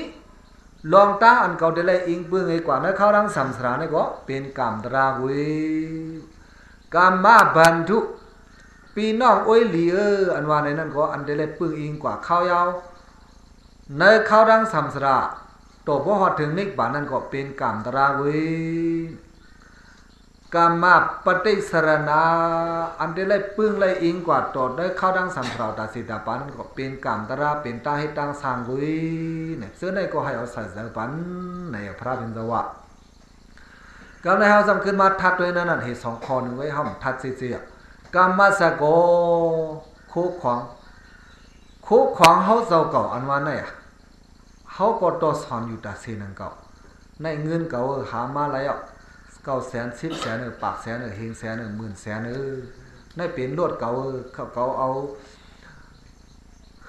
ลองตาอันเกาได้เลยอิงเปื้องไอ้กว่าในเข้าดังสัมสารในก็เป็นกรรมตรากุยกามมาบันทุ ปีน้องอ้อยหลีอันว่าในนั้นก็อันเดเลยปึ้งอิงกว่าข้าวยาวในข้าวดังสัมสระตัวพอหอดถึงนิกบานั้นก็เป็นกรรมตราเว้กรรมาปฏิสรณาอันเดเลยปึ้งเลยอิงกว่าตัวได้ข้าวดังสัมสระตาสิตาปานั้นก็เป็นกรรมตราเป็นตาให้ตั้งสร้างเว้เนี่ยซึ่งในก็ให้เอาใส่ปันในพระบิณฑบาตก็ในเฮาสำขึ้นมาทัดด้วยนั่นเหตุสองข้อนึงไว้เฮาทัดเสียกรรมสโกคู่ของเฮาเจ้าเก่าอันว่าไหนเฮาก็ตอสอนอยู่ตาเสนังเก่าในเงินเก่าหามาแล้ว900,000 1000,000ปากแสนเฮงแสนหมื่นแสนในเป็นรถเก่าเขาเอา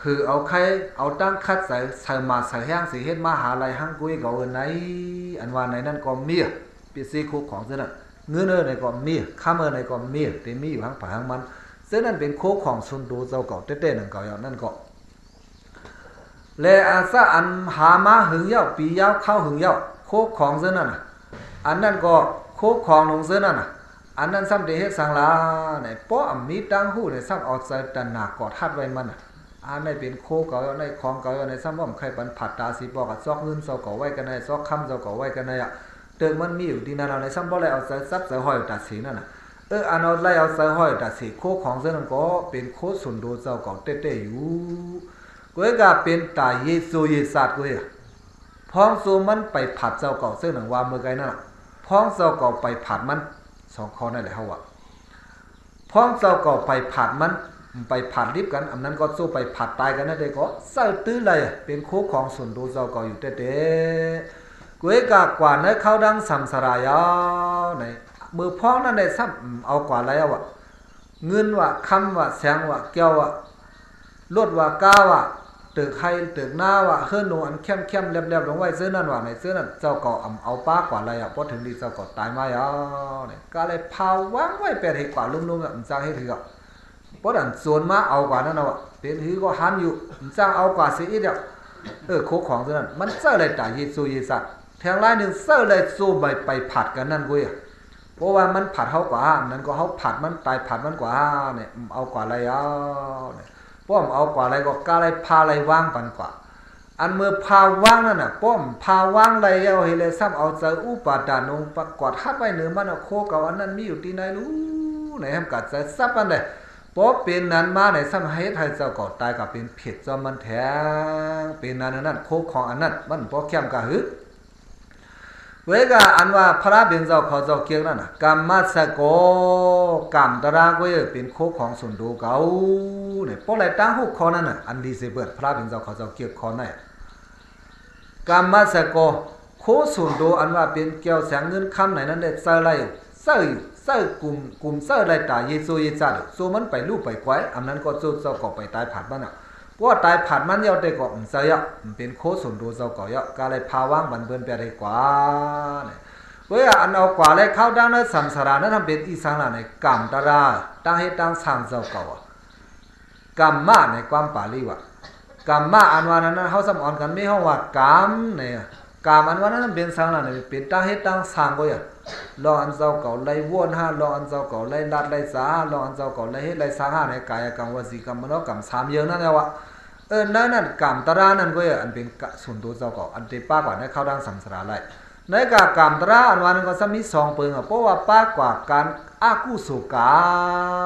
คือเอาใครเอาตั้งคัดใส่มาใส่แห้งสิเฮ็ดมาหาอะไรหังกุ้ยเก่าไหนอันว่าไหนนั่นก็มีปีซีคู่ของซึ่งนั่นเงินในก็มีค่าในก็มีแต่มีอยู่ทั้งผาทั้งมันซึ่งนั่นเป็นโคของซุนดูเจ้าเก่าเต้ๆนั่นเก่าอย่างนั่นก็แลอาซะอันหามาหึงเย้าปียาวเข้าหึงเย้าโคของซึ่งนั่นอันนั้นก็โคของลงซึ่งนั่นอันนั้นซ้ำเดเฮ็ดสังลาในป้อมีตังหูในซ้ำเอาใจตันหนักกอดทัดไว้มันอันในเป็นโคเก่าในของเก่าในซ้ำว่าใครปันผัดตาสีบอกกับซอกเงินเจ้าเก่าไว้กันในซอกคำเจ้าเก่าไว้กันในเติมมันมีอยู่ที่นั่นในซ้ำบ่เลยเอาใส่ซับใส่ห้อยตัดสีนั่นอันเอาไล่เอาใส่ห้อยตัดสีโคของซึ่งนั่นก็เป็นโคสุนโดเจ้าเก่าเต้ๆอยู่ก็ก็เป็นตาเยซูเยซัดก็พ้องซูมันไปผัดเจ้าเก่าซึ่งหนังว่าเมื่อไงนั่นพ้องเจ้าเก่าไปผัดมันสองข้อนั่นแหละเฮาว่าพ้องเจ้าเก่าไปผัดมันไปผัดริบกันอันนั้นก็สู้ไปผัดตายกันนั่นเด้ก็เสิร์ตื้อเลยเป็นโคของสุนโดเจ้าเก่าอยู่เต้ๆก็ก็กว่าในเข้าดังสัมสรายาในมือพ้องนั่นได้ซ้ำเอากว่าแล้วอ่ะเงินว่าคำว่าแสงว่าแก้วว่าลดว่าก้าว่าตึกไข่ตึกหน้าว่าเฮือนโนอันเข้มๆแลบๆลงไว้ซื้อนั่นว่าในซื้อนั่นเจ้าก็เอาป้ากว่าอะไรอ่ะพอถึงนี่เจ้าก็ตายมาอ่ะเนี่ยก็เลยพาวางไว้เป็ดให้กว่าลุ่มๆอ่ะมันจ้างให้ถืออ่ะพอดันส่วนมาเอากว่านั่นน่ะเป็นหือก็หันอยู่มันจ้างเอากว่าสิอีเดียวโคของซื้อนั่นมันเซอร์เลยตายเยซูเยซัดแทงลายนึงเซอร์เลยสู้ไปผัดกันนั่นกุ้ยเพราะว่ามันผัดเฮากว่านั่นก็เฮาผัดมันตายผัดมันกว่าเนี่ยเอากว่าอะไรอ่ะเนี่ยป้อมเอากว่าอะไรก็กะอะไรพาอะไรว่างปันกว่าอันเมื่อพาว่างนั่นน่ะป้อมพาว่างอะไรเอาให้เลยซ้ำเอาใจอุปาทานองประกอดฮัดไว้เหนือมันโคเก่าอันนั้นมีอยู่ที่ไหนรู้ไหนทำกัดใจซับอันใดป้อเป็นนั้นมาไหนซ้ำให้ไทยเจ้าก็ตายกับเป็นเผ็ดจอมมันแท้เป็นนั้นโคของอันนั้นมันป้อเข้มกะหึเวกาอันว่าพระเป็นเจ้าเขาเจ้าเกียงนั่นน่ะกรรมสโกกรรมตรางก็เป็นโคของสุนโดเก่าเนี่ยพอไรตั้งหุกคอนั่นน่ะอันดีเสเบิดพระเป็นเจ้าเขาเจ้าเกียงคอนั่นกรรมสโกโคสุนโดอันว่าเป็นเกี่ยวแสงเงินคำไหนนั้นได้เซอร์ไรเซอร์กลุ่มเซอร์ไรตาเยซูเยซัดสู้มันไปลูกไปไกวอันนั้นก็สู้เจ้าก็ไปตายผัดมันน่ะเพราะตายผัดมันเยาได้ก็เสียเป็นโคสุนโดเจ้าก็เยาก็เลยพาว่างบันเบิ่นไปได้กว่าเนี่ยเว้ยอันเอากว่าเลยเข้าดังในสัมสารานั้นเป็นอีสังละในกรรมตราตั้งให้ตั้งสร้างเจ้าเก่ากรรมมาในความปาลีว่ากรรมมาอันว่านั้นเฮาสำอ่อนกันไม่เฮาว่ากรรมเนี่ยกรรมอันว่านั้นเป็นสังละในเป็นตั้งให้ตั้งสร้างก็อย่ารออันเจ้าเก่าไล่วนหารออันเจ้าเก่าไล่ลัดไล่สารออันเจ้าเก่าไล่เฮ็ดไล่สร้างหาในกายกรรมวสีกรรมมโนกรรม3อย่างนั่นแหละว่านั่นกรรมตรานั่นก็อันเป็นส่วนตัวเจ้าก็อันที่ป้ากว่าในเข้าดังสัมสราไรในกรรมตราอันว่านั้นก็ซ้ำมี2เปิงเพราะว่าป้ากว่าการอากุศลกรร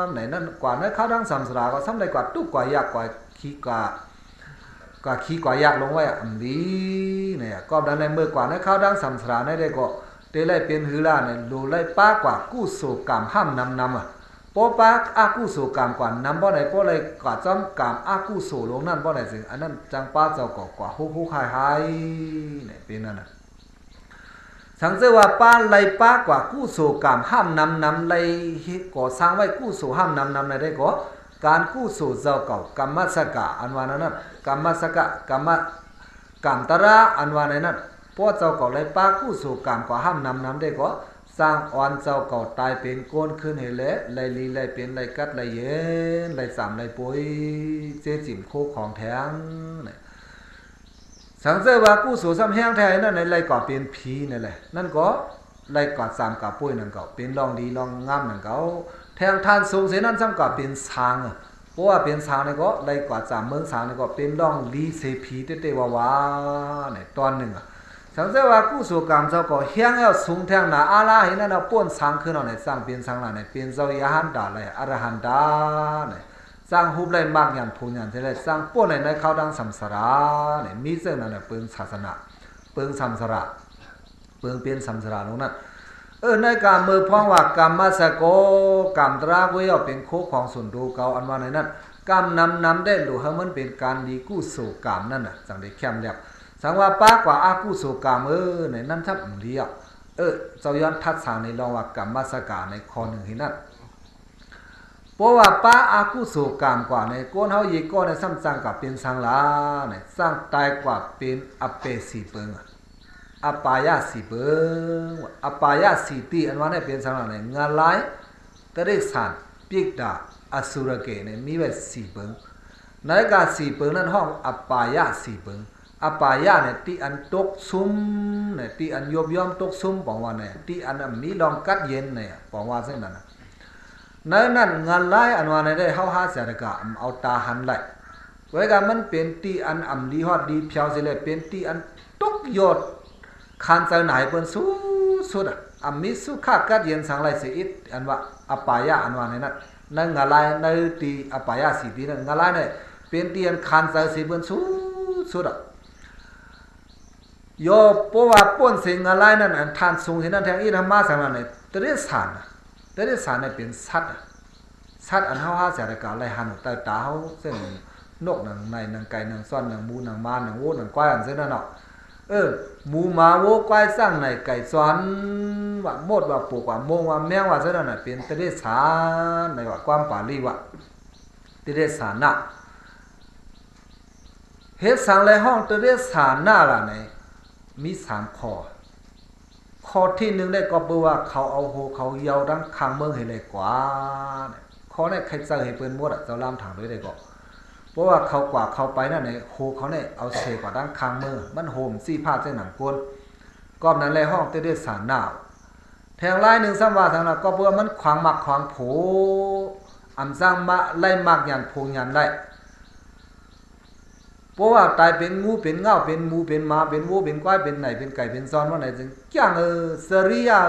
มในนั้นกว่าในเข้าดังสัมสราก็ซ้ำได้กว่าตุกกว่ายากกว่าขี้กว่ายากลงไว้อันนี้เนี่ยก็ดันในเมื่อกว่าในเข้าดังสัมสราในได้ก็เตไลเป็นหือล่าในรูไลป้ากว่ากุศลกรรมห้ามนำอ่ะปอปากอากุศลกรรมกว่านำบ่ได้ปอเลยกว่าจำกรรมอากุศลลงนั่นบ่ได้สิอันนั้นจังป้าเจ้าก็กว่าฮู้ๆหายๆเนี่ยเป็นนั่นน่ะสังเกตว่าป้าไล่ป้ากว่ากุศลกรรมห้ามนำไล่ก่อสร้างไว้กุศลห้ามนำได้ก็การกุศลเจ้าเก่ากรรมสกะอันว่านั้นกรรมสกะกรรมตระอันว่านั้นพอเจ้าเก่าไล่ป้ากุศลกรรมกว่าห้ามนำได้ก็สร้างอ่อนเจ้าเก่าตายเป็นโกนขึ้นให้เละไล่ลีไล่เป็นไล่กัดไล่เย็นไล่สามไล่ปุยเจ๊จิ๋มโคของแทงเนี่ยสังเกตว่ากู้สู่ซ้ำแห้งแท้นั่นในไล่ก่อเป็นผีนั่นแหละนั่นก็ไล่ก่อสามกับปุยนั่นก็เป็นลองดีลองงามนั่นก็ แทงทานสูงเสียนั้นซ้ำกับเป็นช้างเพราะว่าเป็นช้างนี่ก็ได้กว่าจากเมืองช้างนี่ก็เป็นร่องลีเซพีเตๆว่าเนี่ยตอนหนึ่งสังเกตว่ากู้สู่กรรมเจ้าก็เฮียงเอาสูงแทงหนาอาลาเห็นนั่นเอาป้วนช้างขึ้นเอาเนี่ยสร้างเป็นช้างละเนี่ยเป็นเจ้ายาหันดาเลยอรหันดาเนี่ยสร้างหุบเลยมากยันพูนยันเท่าไรสร้างป้วนในเขาดังสัมสราเนี่ยมีเส้นนั่นเนี่ยเปิงศาสนาเปิงสัมสระเปิงเป็นสัมสระตรงนั้นในการมือพ้องว่ากรรมมาสโกกรรมตราไว้เอาเป็นโคของส่วนดูเก่าอันว่าในนั้นกรรมนำได้ดูให้มันเป็นการดีกู้สู่กรรมนั่นน่ะจังได้แคมเรียบสังว่าป้ากว่าอากู้สู่กรรมในนั้นทับเดียวเจ้าย้อนทัดสางในรองว่ากรรมมาสกาในข้อหนึ่งที่นั่นเพราะว่าป้าอากู้สู่กรรมกว่าในก้นเฮาอีกก้อนในซ้ำจังกับเป็นสังลาเนี่ยสร้างตายกว่าเป็นอเปสีเปิงอปายาสีเบิงอปายาสีตีอันว่าเนี่ยเป็นสังอะไรงานไล่ตริสันปิกดาอสุรเกเนี่ยมีไว้สีเบิงในการสีเบิงนั้นห้องอปายาสีเบิงอปายาเนี่ยที่อันตกซุ่มเนี่ยที่อันยบย่อมตกซุ่มบอกว่าเนี่ยที่อันมีลองกัดเย็นเนี่ยบอกว่าเช่นนั้นในนั้นงานไล่อันว่าเนี่ยได้เฮาหาเสียกะเอาตาหันไล่ไว้กันมันเป็นที่อันดีฮอดดีเพียวสิเลยเป็นที่อันตกยอดคันใจไหนเปิ้นสู้สุดมีสุขะกัดเย็นสังไรเสียอิดอันว่าอปายะอันว่าในนั้นนั่งงาลายในตีอปายะสีตีนั่นงาลายเนี่ยเป็นตีอันคันใจสิเปิ้นสู้สุดโยเพราะว่าป้นเสียงงาลายนั่นอันทานสูงที่นั่นแทงอีธรรมะสังนั้นเนี่ยตริสานเนี่ยเป็นสัตว์อันเฮาหาเสียกะไรหันแต่ตาเฮาซึ่งนกหนังในหนังไก่หนังซ่อนหนังมูหนังมาหนังโวหนังควายอันเช่นนั้นเนาะหมูหมาโวควายสร้างในไก่ซ้อนว่าหมดว่าปลูกว่ามงว่าแมงว่าซะนั่นน่ะเป็นตริสานในว่าความปาลีว่าตริสานะเฮ็ดสังในห้องตริสานะล่ะเนี่ยมี3ข้อที่1ได้ก็คือว่าเขาเอาโหเขาเยาดังข้างเมืองให้เลยกว่าข้อนี้ใครจะให้เปิ้นหมดเจ้าล่ามถางด้วยได้ก็เพราะว่าเขากว่าเขาไปนั่นในโหเขาเนี่ยเอาเสกว่าด้านคางมือมันโหมซี่ผ้าเส้นหนังกวนก็นั้นเลยห้องเตเดสานหนาวแทงไล่หนึ่งซ้ำว่าทางนั้นก็เพื่อมันขวางหมักขวางโผอำสร้างมาไล่มากยันโพยันไล่เพราะว่าตายเป็นงูเป็นเงาเป็นมูเป็นหมาเป็นวัวเป็นควายเป็นไหนเป็นไก่เป็นซอนว่าไหนจึงจ้างสริยา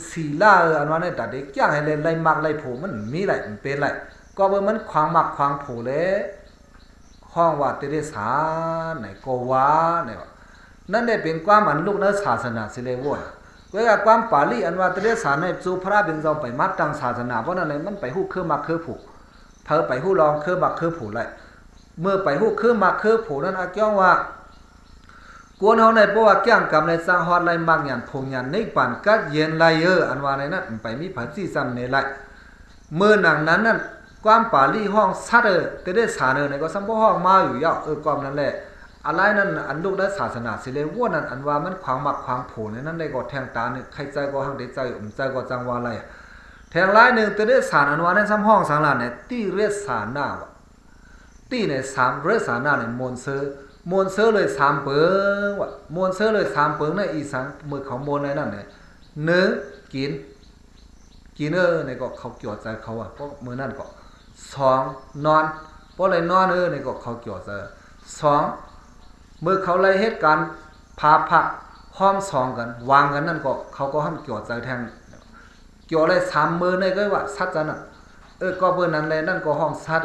ศีลาอันว่าเนี่ยตัดเด็กจ้างให้ไล่มากไล่โผมันมีไรมันเป็นไรก็เพื่อมันขวางหมักขวางโผเลยห้องว่าเตเรสาไหนโกวาเนี่ยนั่นได้เป็นความอันลูกนักศาสนาสิเลวเวลาความปาลีอันว่าเตเรสาในจูพระเป็นเราไปมัดตังศาสนาเพราะนั่นเลยมันไปหู้เครือมักเครือผูกเธอไปหู้ลองเครือมักเครือผูกเลยเมื่อไปหู้เครือมักเครือผูกนั้นอาเกี่ยวว่ากวนเฮาในเพราะว่าแก้งกรรมในสร้างฮอดไล่มักยันพงยันในปั่นกัดเย็นไล่อันว่าในนั้นไปมีผัดซี่ซ้ำในไล่เมื่อหนังนั้นนั่นความปาลีห้องซัดเตเดสาเนในก็สัมพห้องมาอยู่ยาวความนั้นแหละอะไรนั้นอันลูกได้ศาสนาสิเลวว่านั้นอันว่ามันขวางมักขวางโผในนั้นได้ก็แทงตาเนี่ยใครใจก็หังได้ใจใจก็จังว่าอะไรแทงไล่หนึ่งเตเดสาอันว่านั้นสัมห้องสังลานเนี่ยตีเรสาหน้าตีเนี่ย3เรสาหน้าเนี่ยมนเซอร์เลย3เปิงว่ามนเซอร์เลย3เปิงในอีสังมือของมนในนั้นเนี่ย1กินเนี่ยก็เขาเกี่ยวใจเขาเพราะมือนั่นก็2นอนเพราะอะไรนอนนี่ก็เขาเกี่ยวซะ2เมื่อเขาไล่เหตุการณ์พาผักห้อม2กันวางกันนั่นก็เขาก็ห้ามเกี่ยวใจแทงเกี่ยวอะไร3มือนี่ก็ว่าซัดจันน่ะก็เบิ่นนั้นแลนั่นก็ห้องซัด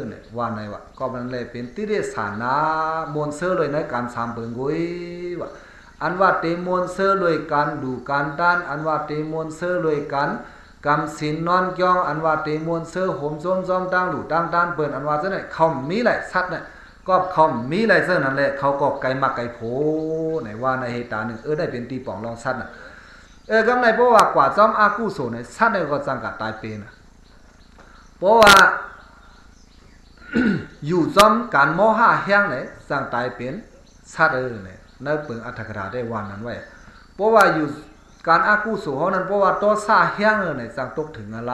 เนี่ยว่าไหนว่าก็มันเลยเป็นติเรสานามนเซอร์เลยในการ3เบิ่งกุยว่าอันว่าเตมนเซอร์เลยการดูการด้านอันว่าเตมนเซอร์เลยการกำสินนอนเกี่ยวอันว่าเตมวนเสื้อห่มซ้อมตั้งหลู่ตั้งด้านเปิดอันว่าจะเนี่ยเขามีไหลสัตว์เนี่ยก็เขามีไหลเสื้อนั่นแหละเขาก็ไก่มักไก่โผไหนว่าในเหตุการณ์หนึ่งได้เป็นตีป่องรองสัตว์น่ะกำไรเพราะว่ากว่าจอมอากุโสเนี่ยสัตว์เนี่ยก็จังกัดตายเป็นเพราะว่า อยู่จอมการโมหะแห้งเนี่ยจังตายเป็นสัตว์เนี่ยในเปิงอัตถกถาได้วันนั้นไว้เพราะว่าอยู่การอากุโสเขานั้นเพราะว่าตัวซาเฮียงเนี่ยสั่งตกถึงอะไร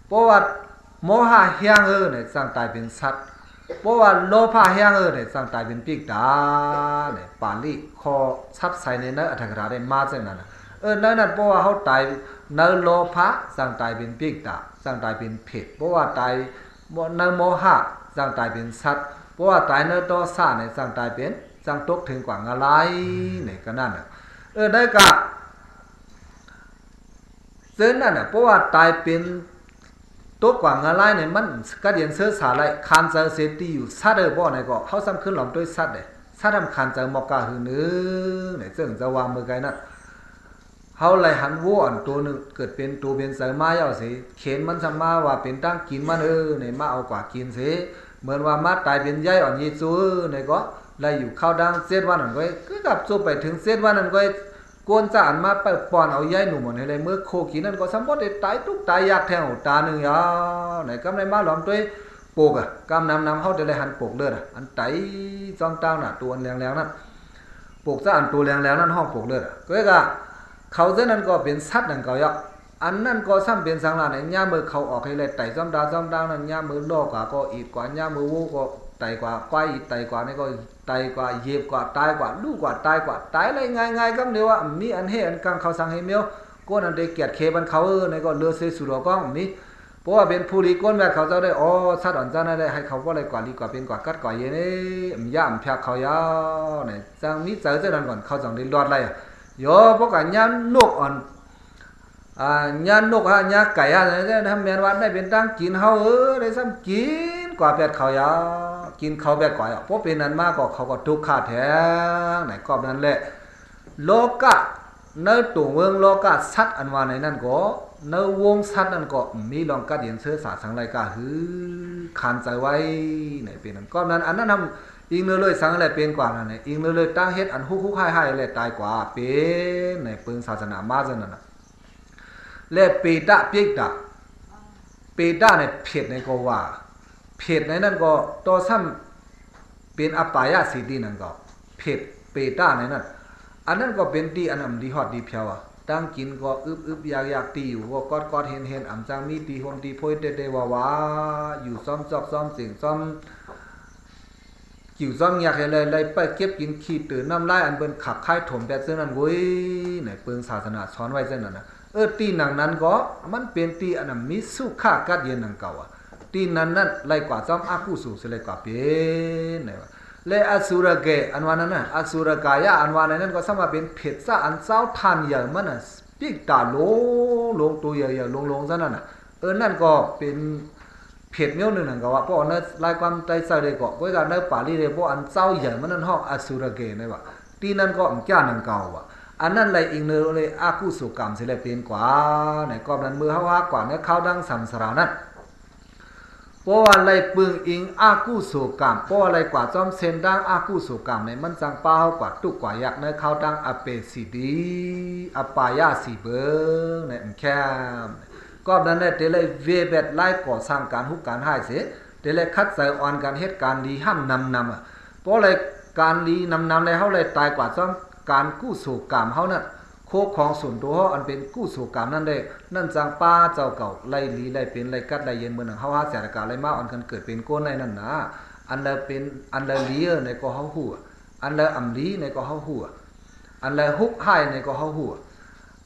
เพราะว่าโมหะเฮียงเนี่ยสั่งตายเป็นสัตว์เพราะว่าโลภะเฮียงเนี่ยสั่งตายเป็นปีกตาเนี่ยปาลีคอซับใส่ในนั้นอัตถกถาได้มาจังนั้นนั่นเพราะว่าเขาตาย เนโลภะสั่งตายเป็นปิกตาสั่งตายเป็นเผ็ดเพราะว่าตายเนโมหะสั่งตายเป็นสัตว์เพราะว่าตายเนโตสะเนี่ยสั่งตายเป็นสั่งตกถึงกว่างอะไรเนี่ยก็นั่นน่ะได้กะเส้นนั่นน่ะเพราะว่าตายเป็นตกกว่างอะไรเนี่ยมันก็เดียนเสื้อสาไรคันเจอเซตีอยู่สัตว์บ่เนี่ยก็เขาซ้ำขึ้นหลอมด้วยสัตว์เนี่ยสัตว์ทำคันเจอมอกาหือนึงเนี่ยซึ่งจะวางมือไกลนั่นเขาเลยหันวัวอันตัวหนึ่งเกิดเป็นตัวเป็นเสือมาเยาสิเข็นมันสมาว่าเป็นตั้งกินมันเนี่ยมาเอากว่ากินสิเหมือนว่ามาตายเป็นใยอ่อนยีซูเนี่ยก็เลยอยู่เข้าดังเส้นวันนั้นก็คือกับสู้ไปถึงเส้นวันนั้นก็กวนจานมาไปป้อนเอาใยหนุ่มหมดให้เลยเมื่อโคกินนั่นก็สมบูรณ์ตายทุกตายยากแทงตาหนึ่งยาวไหนกำไรมาหลอมด้วยปลูกอ่ะกำนำเขาจะเลยหันปลูกเลือดอันไตจอมตั้งน่ะตัวแรงๆนั่นปลูกซะอันตัวแรงๆนั่นห้องปลูกเลือดก็เลยเขาเส้นนั้นก็เป็นสัตว์นั่นก็ยะอันนั้นก็ซ้ำเป็นสังหารในย่ามือเขาออกให้เลยไต่จอมดาวนั่นย่ามือโลกก็อีกกว่าย่ามือวูก็ไต่กว่าควายไต่กว่านี่ก็ไต่กว่าเย็บกว่าตายกว่าลูกกว่าตายกว่าตายเลยง่ายๆก็เดียวว่ามีอันเฮอันกังเขาสังให้เมียวก้นอันเด็กเกียดเคบันเขาในก็เลือดเสียสุดก็มีเพราะว่าเป็นผู้ลีก้นแบบเขาจะได้อ๋อสัตว์อ่อนจ้าได้ให้เขาว่าอะไรกว่าลีกว่าเป็นกว่ากัดกว่าเย็นนี่ย่ามแพกเขายาวเนี่ยจังมีเจอเจ้านั้นก่อนเขาจังได้รอดอะไรโยพวกกันยันนกอ่อนยันนกฮะยันไก่ฮะเนี่ยทำแมนวันได้เป็นตั้งกินเฮาได้ซ้ำกินกว่าแปดเขายากินเขาแบบกว่าเพราะเป็นนั้นมากก็เขาก็ทุกข์ขาดแท้ไหนกอบนั้นแหละโลกะในตัวเมืองโลกะสัตว์อันว่าในนั้นก็ในวงสัตว์นั้นก็มีลองกัดเย็นเสื้อสาสังไรกะหือขันใจไว้ไหนเป็นนั้นกอบนั้นอันนั้นทำอิงเลยสังอะไรเป็นกว่านั่นอิงเลยตั้งเฮ็ดอันฮุกให้เลยตายกว่าเป็นในปืนศาสนามาจังนั้นและปีตะเปียกตะปีตะในเผ็ดในก็ว่าเผ็ดในนั้นก็ต่อซ้ำเป็นอปายะสีดีนั่นก็เผ็ดปีตะในนั้นอันนั้นก็เป็นที่อันนั้นดีฮอดดีเพียวตั้งกินก็อึบอยากตีอยู่ก็กอดเห็นอำจังมีตีหนตีโพยเตว่าอยู่ซ้อมจอกซ้อมสิ่งซ้อมกิ่วซ้อมอยากให้เลยไปเก็บกินขี้ตื่นน้ำลายอันเป็นขับค่ายถมแบบซึ่งนั้นเว้ยในเปิงศาสนาสอนไว้ซึ่งนั้นนะตีหนังนั้นก็มันเป็นตีอันนั้นมีสุขะกัดเย็นนังเก่าตีนั้นไล่กว่าซ้อมอากุสุเลยกว่าเป็นไหนวะและอสุรเกอันว่านั้นนะอสุรกายะอันว่านั้นก็สามารถเป็นเผ็ดซะอันเจ้าทานใหญ่มันน่ะปีกตาลงตัวใหญ่ลงซะนั่นน่ะนั่นก็เป็นเผ็ดเนี้ยหนึ่งก็ว่าเพราะในรายความใจใส่เลยก็เพราะการในป่าลีเลยเพราะอันเจ้าใหญ่มันนั่นห้องอสุรเกนี่ว่าตีนั้นก็อันแก่นังเก่าว่ะอันนั้นเลยอีกเนื้อเลยอากุศลกรรมสิเลยเป็นกว่าในกอบนั้นมือเขาว่ากว่าเนี่ยเขาดังสัมสารานั้นเพราะว่าอะไรปึงอิงอากุศลกรรมเพราะอะไรกว่าจอมเซนดังอากุศลกรรมในมันจังเป้ากว่าตุกกว่าอยากในเขาดังอเปสีดีอปายาสีเบิงในอันแคมก็นั้นเนี่ยเดลัยเวเบตไล่ก่อสร้างการหุกการให้เสียเดลัยคัดใส่อ่อนการเหตุการณ์ดีห้ามนำเพราะอะไรการดีนำเลยเขาเลยตายกว่าซ้อมการกู้สู่กรรมเขานั่นโคของส่วนตัวเขาอันเป็นกู้สู่กรรมนั่นได้นั่นจังป้าเจ้าเก่าไล่ลีไล่เป็นไล่กัดไล่เย็นเมื่อหนึ่งเขาหาเสียการไล่มาอ่อนกันเกิดเป็นก้นในนั่นนะอันละเป็นอันละลีในก็เขาหัวอันละอัมลีในก็เขาหัวอันละฮุกให้ในก็เขาหัว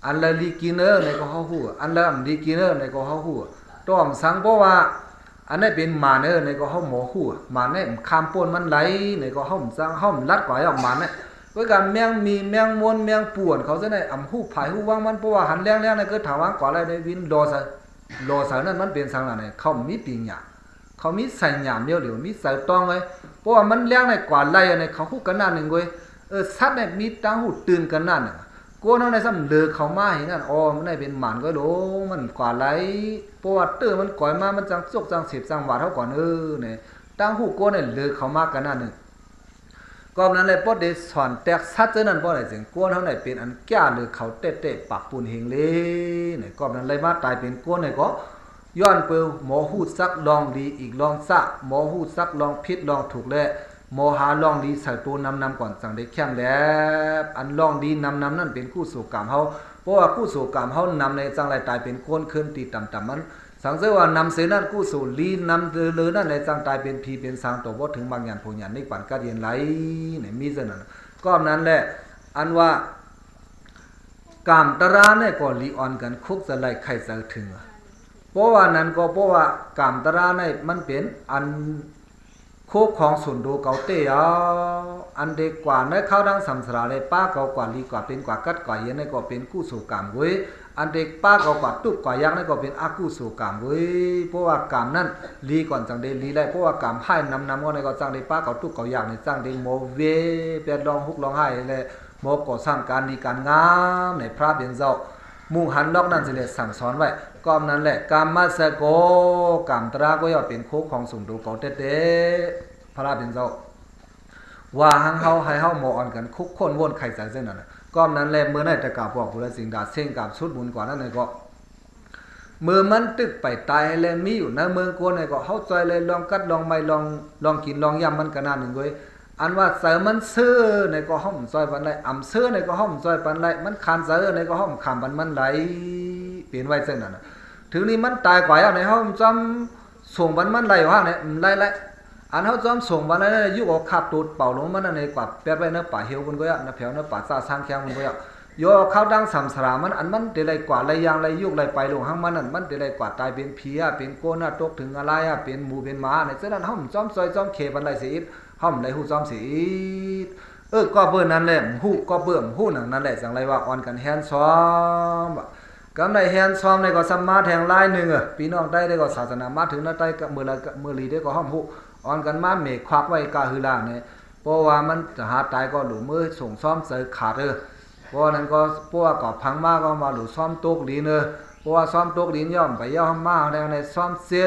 อันละลีกินเนอร์ในก็เขาหัวอันละอัมลีกินเนอร์ในก็เขาหัวต้อมสังเพราะว่าอันนี้เป็นมาเนอร์ในก็เขาหมอหัวมาเนี่ยคำปนมันไหลในก็เขาจังเขาลัดกว่าอย่างมันเนี่ยเมื่อการแมงมีแมงมวนแมงป่วนเขาจะได้อ่ำหูผายหูว่างมันเพราะว่าหันแรงๆในก็ถามว่ากว่าอะไรในวินรอสายนั้นมันเป็นสังอะไรเขามีปีหยาเขามีใส่หยามเดียวมีใส่ตองไว้เพราะว่ามันแรงในกว่าไรในเขาหูกันนั่นหนึ่งเว้ยสัตว์ในมีตาหูตื่นกันนั่นกูนั่นในซ้ำเลือเขามาเห็นนั่นอ๋อมันได้เป็นหมันก็โดมันกว่าไรเพราะว่ามันก่อยมามันจังซกจังเสียบจังหวาดเท่าก่อนเนี่ยตั้งหูกูเนี่ยเลือเขามากันนั่นหนึ่งก็นั้นเลยพอได้สอนแตกซัดเจนั้นพอได้จึงกวนเท่าไหร่เป็นอันแก่หรือเขาเตะปักปูนเฮงเลยเนี่ยก็นั้นเลยมาตายเป็นกวนเนี่ยก็ย้อนเปิลหมอหูซักลองดีอีกลองซะหมอหูซักลองผิดลองถูกแล้วหมอหาลองดีใส่ตัวนำก่อนสั่งได้แข้งแล้วอันลองดีนำนั่นเป็นคู่สู่กรรมเขาเพราะว่าคู่สู่กรรมเขานำในจังไรตายเป็นก้นขึ้นตีต่ำมันสังเสว่านำเสนั่นกู้สู่ลีนำเลยนั่นในจังตายเป็นพีเป็นสางตัวว่าถึงบางอย่างผู้หยันในปั่นกัดเย็นไหลเนี่ยมีเสนั่นก็นั้นแหละอันว่า กามตราเนี่ยก็ลีออนกันคุกจะไล่ไข่จะถึงเพราะว่านั้นก็เพราะว่ากามตราเนี่ยมันเป็นอันคุกของสุนดูเก่าเตี้ยอันเด็กกว่าในเข้าดังสัมสระเลยป้าเก่ากว่าลีกว่าเป็นกว่ากัดกว่าเย็นเนี่ยก็เป็นกู้สู่กามเว้ยอันเด็กป้าเก่ากว่าตุกกว่ายักษ์เนี่ยก็เป็นอากู้สู่กามเว้ยเพราะว่ากามนั้นลีก่อนจังเดลีได้เพราะว่ากามให้นำก็ในก็จังเดป้าเก่าตุกเก่ายักษ์ในจังเดโมเวเปียดลองฮุกลองให้เลยโมก่อสร้างการดีการงามในพระเบียนเจ้ามุ่งหันนอกนั่นสิเลยสั่งสอนไว้ก็นั่นแหละกามมาสโกกามตราก็ย่อเป็นโคของสุนดูเก่าเต้พระเบียนเจ้าว่าหังเฮาให้เฮาหมออ่อนกันคุกคนวนไข่ใส่เส้นนั่นก็นั้นแหละเมื่อไหร่จะกล่าวบอกผู้ละสิ่งดาเส้นกับชุดบุญกว่านั้นเลยก็เมื่อมันตึกไปตายเลยมีอยู่ในเมืองโกนเลยก็เฮาใจเลยลองกัดลองไม่ลองกินลองยำมันก็น่าหนึ่งเว้ยอันว่าเสือมันซื้อในก็ห้อมซอยปันไรอ่ำซื้อในก็ห้อมซอยปันไรมันคานเสือในก็ห้อมขามปันมันไหลเปลี่ยนไว้เส้นนั่นถึงนี้มันตายกว่าในห้อมจำส่งปันมันไหลว่าเนี่ยไหลอันเขาจอมส่งวันนั้นยุกออกขับตูดเป่าลงมันนั่นในกว่าแปดไว้เนื้อป่าเหี่ยวบนก็ยะเนื้อแผวเนื้อป่าซาสร้างแข้งบนก็ยะโยเข้าดังสัมสรามันอันมันเดลัยกว่าไรยางไรยุกไรไปลงห้างมันนั่นมันเดลัยกว่าตายเป็นผีเป็นโกน่าตกถึงอะไรเป็นหมูเป็นหมาในเจ้านั้นห้อมจอมซอยจอมเขบันไรเสียห้อมไรหูจอมเสียก็เบื่อนั้นแหละหูก็เบื่อหูหนังนั่นแหละจังไรว่าอ่อนกันแฮนซ้อมกำไรแฮนซ้อมในก็สัมมาแทงลายหนึ่งพี่น้องได้ก็ศาสนามาถึงนั่นได้กับเมื่อลีได้ก็ห้อมหูอ่อนกันมาเมฆควักไว้กาฮือล่างเนี่ยเพราะว่ามันจะหาตายก็หลุมมือส่งซ้อมเสยขาดเพราะนั้นก็พวกก็พังมากก็มาหลุซ้อมตกดินเพราะว่าซ้อมตกดินย่อมไปย่อมมาในซ้อมเสีย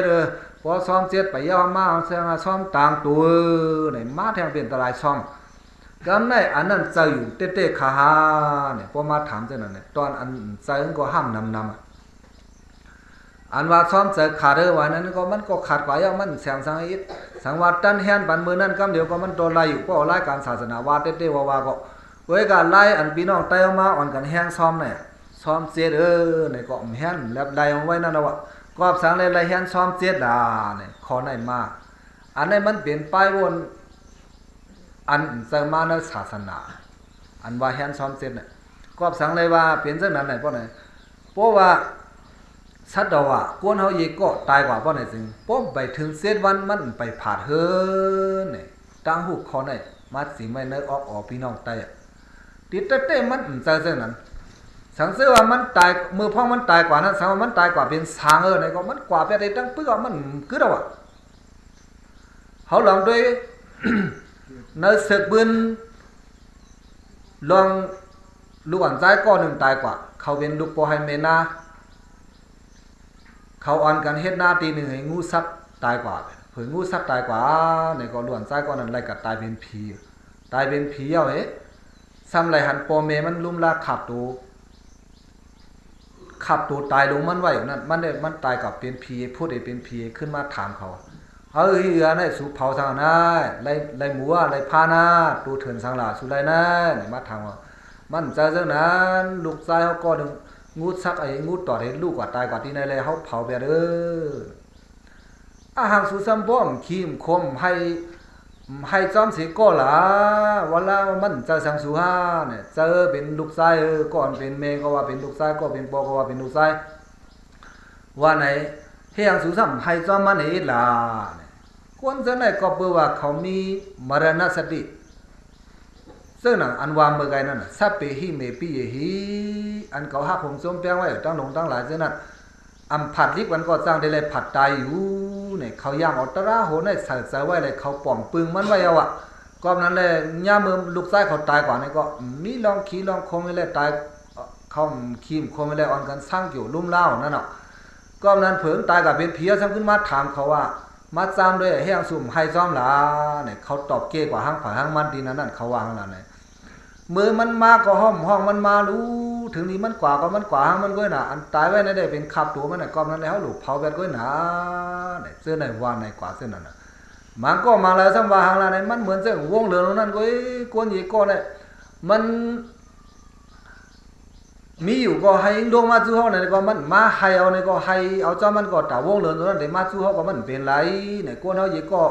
พอซ้อมเสียไปย่อมมาแสดงซ้อมต่างตัวในมาแทงเป็นตรายซ้อมก็ในอันนั้นใจอยู่เต้ๆขาเนี่ยพอมาถามเจ้านั่นเนี่ยตอนอันใจก็ห้ามนำอันว่าซ้อมเสกขาดวันนั้นก็มันก็ขาดกว่าย่อมันแสงสังอิดสังวัดตันแฮนบันมือนั่นกำเดียวก็มันโดนไล่อยู่ก็ไล่การศาสนาวาเต้ๆว่าก็เว้ยการไล่อันพี่น้องเตยมาอ่อนกันแห้งซ้อมเนี่ยซ้อมเจ็ดเนี่ยก็แฮนแล้วไล่เอาไว้นั่นนะวะก็สังเลยไล่แฮนซ้อมเจ็ดเนี่ยขอไหนมาอันนี้มันเปลี่ยนไปวนอันเสมาในศาสนาอันว่าแฮนซ้อมเจ็ดเนี่ยก็สังเลยว่าเปลี่ยนเรื่องนั้นไหนเพราะไหนเพราะว่าสัตว์ว่ากวนเฮาเยก็ตายกว่าเพราะไหนจึงป้อมไปถึงเซตวันมันไปผาดเฮินเนี่ยตั้งหูคอไหนมาสิไม่เนื้อออกพี่น้องตายติดเต้มันใจเส้นนั้นสังเสว่ามันตายมือพ่อมันตายกว่านั้นสังว่ามันตายกว่าเป็นสางไหนก็มันกว่าไปได้ตั้งปึ๊กมันคือเดาอ่ะเขาลองด้วยเนื้อเสือกบืนลองลูกอันใจก็หนึ่งตายกว่าเขาเป็นลูกโปไฮเมนาเขาอ่อนกันเฮ็ดหน้าตีหนึ่งให้งูซับตายกว่าเผยงูซับตายกว่าในก็ล้วนซ้ายก็นั้นไล่กับตายเป็นผีเอาซ้ำไรหันปอเมมันลุ่มลากขับตัวตายลงมันไว้นั่นมันตายกับเป็นผีพูดไอ้เป็นผีขึ้นมาถามเขาเฮ้ยอันนี้สุเผาทางนะไล่หมูไล่พานาตัวเถินสังหลาสุไรนะนี่มาถามว่ามันใจเรื่องนั้นลูกชายเขาก็นึงงูซักไอ้งูต่อเห็นลูกกว่าตายกว่าที่ไหนเลยเขาเผาไปอาหารสุสัมป้อมขีมคมให้จอมเสียก็ล่ะวันละมันจะสังสุฮาเนี่ยเจอเป็นลูกชายก่อนเป็นเมก็ว่าเป็นลูกชายก็เป็นปอก็ว่าเป็นลูกชายว่าไหนเฮียงสุสัมให้จอมมันเฮ็ดล่ะคนจะไหนก็เพื่อว่าเขามีมรณสติซึ่งนั่นอันวามเมื่อไงนั่นสัพเพหิเมปิเยหิอันเขาหักผมส้มแป้งไว้ตั้งหลงตั้งหลายซึ่งนั่นอันผัดลิกวันก็จ้างได้เลยผัดตายอยู่เนี่ยเขาย่างเอาตระโหนใส่ไว้เลยเขาป่องปึงมันไว้เอาก็นั้นเลยย่ามือลูกชายเขาตายกว่านี่ก็มีลองขี้ลองคมไม่เลยตายเขาขี้คมไม่เลยอ่อนกันสร้างอยู่ลุ่มเล่านั่นเนาะก็นั้นเผิงตายกับเป็นเพียซ้ำขึ้นมาถามเขาว่ามาจามด้วยแห้งสุ่มให้ซ้อมหลาเนี่ยเขาตอบเก้กว่าห้างผ่าห้างมันดีนั่นเขาวางนั่นเลยมือมันมาก็ห้องมันมารู้ถึงนี้มันกว่าก็มันกว่าห้างมันก็หนาอันตายไว้ในได้เป็นขับตัวมันเนี่ยก็นั้นแล้วหลุดเผาแบบก็หนาเนี่ยเสื้อในวานในกว่าเส้นนั่นมันก็มาแล้วซ้ำว่าห้างละเนี่ยมันเหมือนเส้นวงเหลืองนั่นก็กวนยี่ก้อนเนี่ยมันมีอยู่ก็ให้ดวงมาจู้เขาเนี่ยก็มันมาให้เอาเนี่ยก็ให้เอาเจ้ามันก็ตาวงเหลืองนั่นเดี๋ยวมาจู้เขาก็มันเป็นไรเนี่ยกวนเขายี่ก็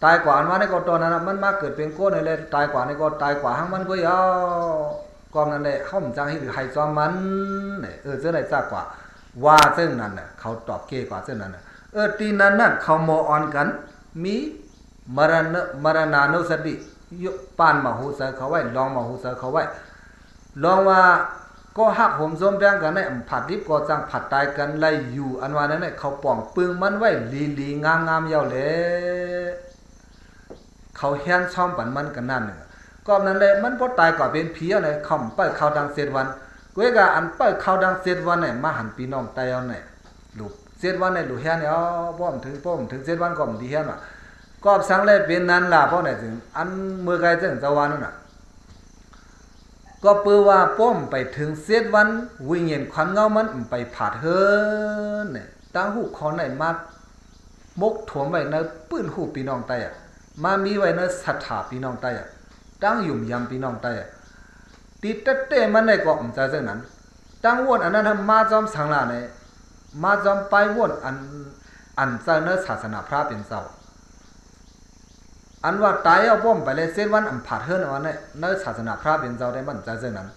ตายกว่าอันมาเนี่ยก็ตอนนั้นมันมาเกิดเป็นก้นเลยตายกว่านี่ก็ตายกว่าห้างมันก็ยาว ก็นั่นแหละเขาจังให้หรือให้ซ้อมมันเนี่ยเจ้าไหนจ้ากว่าว่าซึ่งนั้นน่ะเขาตอบเก้กว่าซึ่งนั้นน่ะตีนั้นนั่นเขาโมออนกันมีมรณานุสติยุปานมาหูเสเขาไว้ลองมาหูเสเขาไว้ลองว่าก็หักผมส้มแดงกันเนี่ยผัดดิบก็จังผัดตายกันไล่อยู่อันว่านั้นเนี่ยเขาป่องปึงมันไว้ลีงามๆเยาเลยเขาแฮนซ่อมปันมันกันนั่นเนี่ยก็นั่นแหละมันพอตายก็เป็นผีอะไรคำเปิ้ลเขาดังเสร็จวันก้วยกะอันเปิ้ลเขาดังเสร็จวันเนี่ยมาหันปีน้องตายเอาเนี่ยลูกเสร็จวันเนี่ยลูกแฮนเนี่ยป้อมถึงเสร็จวันก็มดีแฮนว่ะก็สังเลยเป็นนั้นล่ะเพราะไหนถึงอันมือไกลถึงจะวันนั่นน่ะก็เปือว่าป้อมไปถึงเสร็จวันวิญญาณควันเงามันไปผาดเฮินเนี่ยตั้งหูคอไหนมามกถ่วมไว้ในปื้นหูปีน้องตายอ่ะมามีไว้ในสถาปีน้องตายอ่ะตั้งยุ่มยำปีน้องตายอ่ะตีเตะมันได้ก็มจะเช่นนั้นตั้งวนอันนั้นมาจอมสังลาเนี่ยมาจอมไปวนอันเจ้าเนื้อศาสนาพระเป็นเจ้าอันว่าตายเอาป้อมไปเลยเส้นวันอันผาดเฮิรนวันนี้เนื้อศาสนาพระเป็นเจ้าได้มันจะเช่นนั้น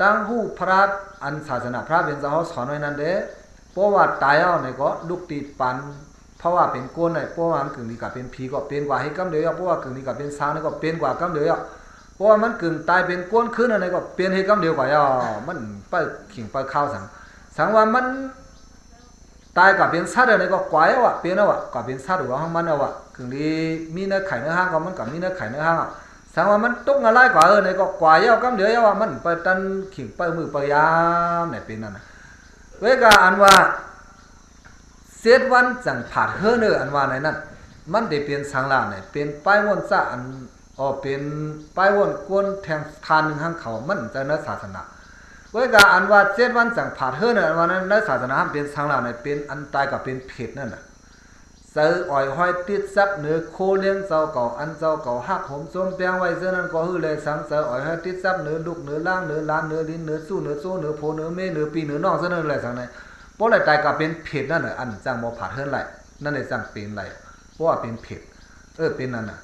ตั้งหูพระอันศาสนาพระเป็นเจ้าเขาสอนไว้นั้นเด้เพราะว่าตายเอาเนี่ยก็ลูกตีปันเพราะว่าเป็นก้นเนี่ยเพราะว่ามันกึ่งนี้กับเป็นผีก็เป็นกว่าให้กำเดียวเพราะว่ากึ่งนี้กับเป็นช้างนี่ก็เป็นกว่ากำเดียวเพราะว่ามันกึ่งตายเป็นก้นขึ้นอะไรก็เป็นให้กำเดียวกว่าย่อมันไปขิงไปข้าวสังว่ามันตายกับเป็นสัตว์อะไรก็กว่าย่อเป็นเอากับเป็นสัตว์หรือว่ามันเอากึ่งนี้มีเนื้อไข่เนื้อห้างก็มันกับมีเนื้อไข่เนื้อห้างสังว่ามันตกอะไรกว่าเนี่ยก็กว่าย่อกำเดียวมันไปตันขิงไปมือไปยามเนี่ยเป็นนั่นเวกาอันว่าเสร็จวันจังผาดเฮือเนออันว่าในนั้นมันได้เป็นสังลาเนี่ยเป็นป้ายวนซะอันเป็นป้ายวนกวนแทงทานหนึ่งห้างเขามันจะเนื้อศาสนาเว้ยกาอันว่าเจ็ดวันจังผาดเฮือเนออันว่านั้นเนื้อศาสนาเป็นสังลาเนี่ยเป็นอันตายกับเป็นเพศนั่นน่ะเสืออ่อยห้อยติดซับเนื้อโคเลี้ยงเจ้าเก่าอันเจ้าเก่าหักผมส้มแปงไว้เสื้อนั้นก็ฮือเลยสังเสืออ่อยห้อยติดซับเนื้อลูกเนื้อล่างเนื้อล้านเนื้อลิ้นเนื้อสู้เนื้อโซ่เนื้อโพเนื้อเมเนื้อปีเนื้อนอกเสื้อนั้นเลยสังไหนเพราะอะไรตายกับเป็นเพศนั่นน่ะอันจังบ่ผาดเฮือนไหลนั่นเลยจังเป็นไหลเพราะว่าเป็นเพศเป็นนั่นน่ะ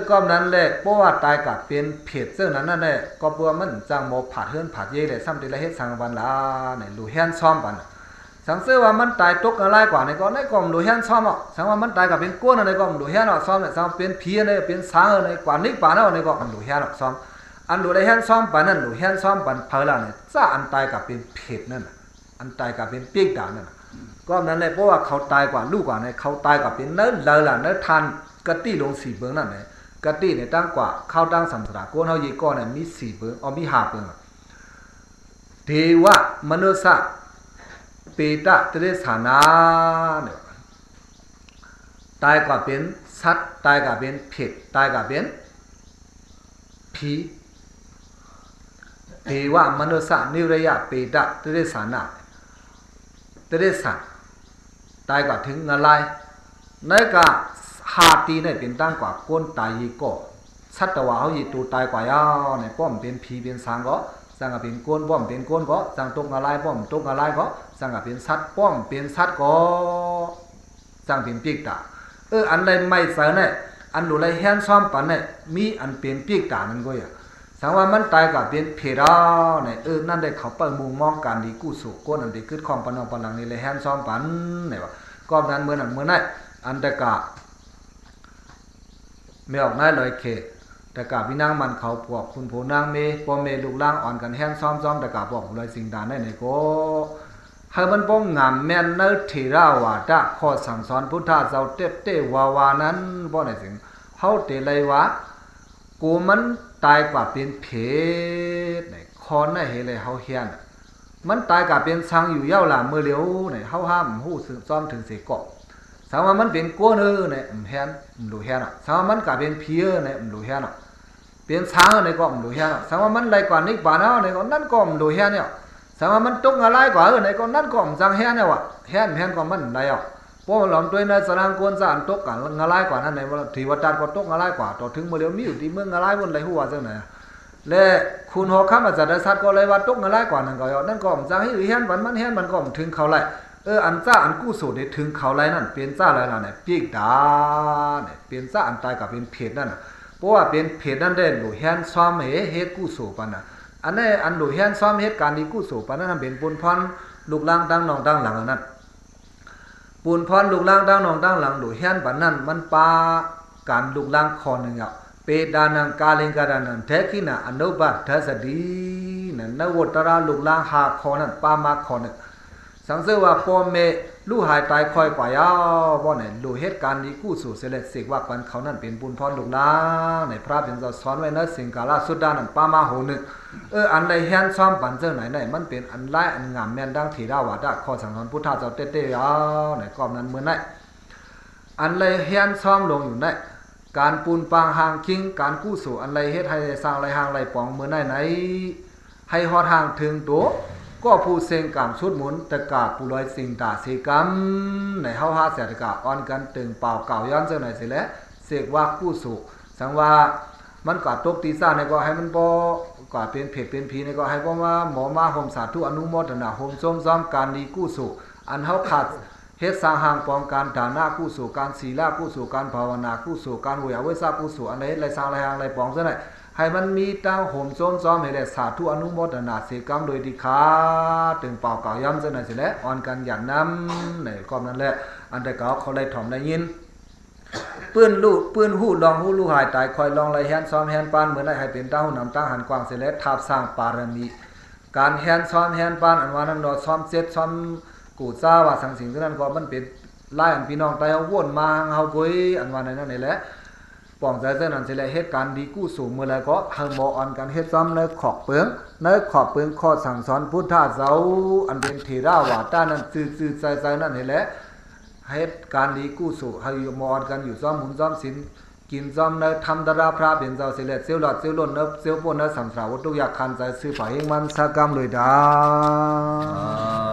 ก็นั้นแหละเพราะว่าตายกับเป็นเพศซึ่งนั้นนั่นแหละก็เพื่อมันจังบ่ผาดเฮือนผาดเย่เลยซ้ำทีละเฮ็ดสังวันละเนี่ยลูแฮนซ้อมปันสังเสือว่ามันตายตกอะไรกว่าในก็ในก็มลูแฮนซ้อมอ่ะสังว่ามันตายกับเป็นก้นในก็มลูแฮนอ่ะซ้อมเนี่ยสังเป็นผีในเป็นสางในกว่านี้ป่านในก็มลูแฮนอ่ะซ้อมอันลูได้แฮนซ้อมปันนั่นลูแฮนซ้อมปันเพลาเนี่ยจ้าอันตายกับเป็นเพศนั่นอันตายกับเป็นปีกด่านั่นก็นั้นเลยเพราะว่าเขาตายกว่าลูกกว่าในเขาตายกับเป็นเนื้อเลอะล่ะเนื้อทันกะตี้ลง4เบิ่งนั่นเลยกะตี้เนี่ยตั้งกว่าเข้าตั้งสัมสระโกนเฮายีก้อนเนี่ยมี4เบิ่งมี5เบิ่งเทวะมนุษย์เปตะตริสานาเนี่ยตายกว่าเป็นสัตว์ตายกว่าเป็นเพศตายกว่าเป็นผีเทวะมนุษย์นิรยะเปตะตริสานาตริสาตายกว่าถึงอะไรในกะหาตีเนี่ยเป็นตั้งกว่าก้นตายยีก็สัตว์ว่าเขายีตูตายกว่ายาวเนี่ยป้อมเป็นผีเป็นสางก็สังกับเป็นก้นป้อมเป็นก้นก็สังตกอะไรป้อมตกอะไรก็สังกับเป็นสัตว์ป้อมเป็นสัตว์ก็สังเป็นปีกตาอันใดไม่ใส่เนี่ยอันดูไรแฮนซ้อมปันเนี่ยมีอันเป็นปีกตานั่นก็อย่างสังว่ามันตายกับเป็นเพดาเนี่ยนั่นได้เขาเปิดมุมมองการดีกู้สู่ก้นอันดีขึ้นของปนองปนังนี่เลยแฮนซ้อมปันเนี่ยว่าก็นั้นเมื่อนั้นเมื่อนั้นอันเดกะไม่ออกได้เลยเคแต่กะพี่นางมันเขาพวกคุณผู้นางเมย์พ่อเมย์ลูกล่างอ่อนกันแฮนซ้อมแต่กะบอกเลยสิ่งด่านได้ไหนก็ให้มันป้องงามแม่นเนื้อเทราวาดะข้อสั่งสอนพุทธะเจ้าเต้วาวานั้นบ่ไหนสิ่งเขาเตเลยวะกูมันตายกว่าเป็นเพศไหนคอนไหนเฮเลยเขาเฮียนมันตายกว่าเป็นสังอยู่เย้าหล่ามือเหลียวไหนเขาห้ามหู้สืบซ้อมถึงเสกะสาวมันเป็นก้นเนี่ยแฮนหลูแฮนสาวมันกลายเป็นเพียเนี่ยหลูแฮนเป็นช้างเนี่ยก็หลูแฮนสาวมันไรกว่านิกบานเอาเนี่ยก็นั่นก็หลูแฮนเนี่ยสาวมันตกอะไรกว่าเนี่ยก็นั่นก็จังแฮนเนี่ยวะแฮนก็มันไรอ่ะเพราะหลอมตัวในสนามกวนสานตกกันอะไรกว่านั่นในที่วัดจัดก็ตกอะไรกว่าต่อถึงเมื่อเดียวมีอยู่ที่เมืองอะไรบนไรหัวจังไหนและคุณหอกข้ามาจัดได้สัตว์ก็เลยว่าตกอะไรกว่านั่นก็นั่นก็จังให้แฮนมันก็ถึงเขาไรอันจ้าอันกู้สูตรถึงเขาไรนั่นเป็นจ้าไรล่ะเนี่ยปีกดาเนี่ยเป็นจ้าอันตายกับเป็นเพศนั่นเพราะว่าเป็นเพศนั่นได้หลูแฮนซ้อมเฮกู้สูตรปันน่ะ อันนี้อันหลุเฮียนซ้อมเหตุการณ์ดีกู้สู่ปานนั้นเป็นปูนพรลูกล่างตั้งนองตั้งหลังอันนั้นปูนพรลูกล่างตั้งนองตั้งหลังหลุเฮียนปานนั้นมันปาการลูกล่างคอหนึ่งอ่ะเปดานังกาลิงกาดานังเทกินะอนุบัติทัศดีนั่นนวตระลูกล่างหาคอนั้นปามาคอนึงสังเสว่าพ่อแม่ลูกหายตายคอยกว่ายาวบ่เนี่ยลูกเหตุการณ์นี้กู้สู่เสด็จเสกว่ากันเขานั้นเป็นบุญพรลูกล่างในพระเป็นจะสอนไว้นะสิ่งกาลสุดานั้นปามาโหนึงอันใดเฮียนซ้อมปันเจ้าไหนมันเป็นอันไล่อันงามแม่นดังถีดาวาดะข้อสั่งสอนพุทธเจ้าเต้ๆยาวในกรอบนั้นเมื่อไหนอันใดเฮียนซ้อมลงอยู่ไหนการปูนปางหางคิงการกู้สู่อันใดเฮ็ดให้สร้างไรหางไรปองเมื่อไหนให้ฮอดทางถึงตัวก็ผู้เสงกามชุดหมุนตะกาผู้ลอยสิงตาเสกรรมในเฮาหาเสตะกาอ่อนกันตึงเป่าเก่าย้อนเจ้าไหนสิแลเสกว่ากู้สู่สังว่ามันก็ตกตีซ่าในก็ให้มันบ่ก็เป็นเพศเป็นผีในก็ให้บ่ว่าหมอมาโฮมสาธุอนุโมทนาโฮมส้มซ้อมการดีกู้สู่อันเฮาขาดเฮ็ดสร้างหางปองการฐานะกู้สู่การศีลกู้สู่การภาวนากู้สู่การเวยอเวสากู้สู่อันใดไรสร้างไรหางไรปองซะไหนให้มันมีตั้งโหมซ้อมซ้อมให้ได้สาธุอนุโมทนาเสกรรมโดยที่ขาถึงเป่าเก่าย้ำซะหน่อยสิแหละอ่อนกันอย่างน้ำในความนั้นแหละอันใดก็เขาได้ถ่อมได้ยินปื้นลูกปื้นหู้ลองหู้ลูกหายตายคอยลองไรแฮนซ้อมแฮนปานเหมือนได้ให้เป็นตั้งหู้นำตั้งหันกว้างเสร็จแล้วทับสร้างปารมีการแฮนซ้อมแฮนปานอันว่านั้นดอซ้อมเจ็ดซ้อมกูซ่าว่าสังสิ่งนั้นก็มันเป็นไล่อันพี่น้องตายเอาวนมาเฮาปุ้ยอันว่านั้นนี่แหละป้องใจเส้นนั้นสิแลเหตุการณ์ดีกู้สู่เมื่อไรก็เฮาบ่อ่อนกันเฮ็ดซ้ำในขอบเปิงข้อสั่งสอนพุทธะเจ้าอันเป็นเทระวาตานั้นซื่อๆใจๆนั่นนี่แหละเหตุการณ์ดีกู้สู่เฮาอยู่บ่อ่อนกันอยู่ซ้อมหุนซ้อมศีลกินซ้อมในธรรมดาพระเป็นเจ้าสิแลเสียวหลอดเสียวล้นเนบเสียวป่นเนสัมสาวัตถุอยากคันใจซื้อฝ่ายเองมันสักกรรมเลยดา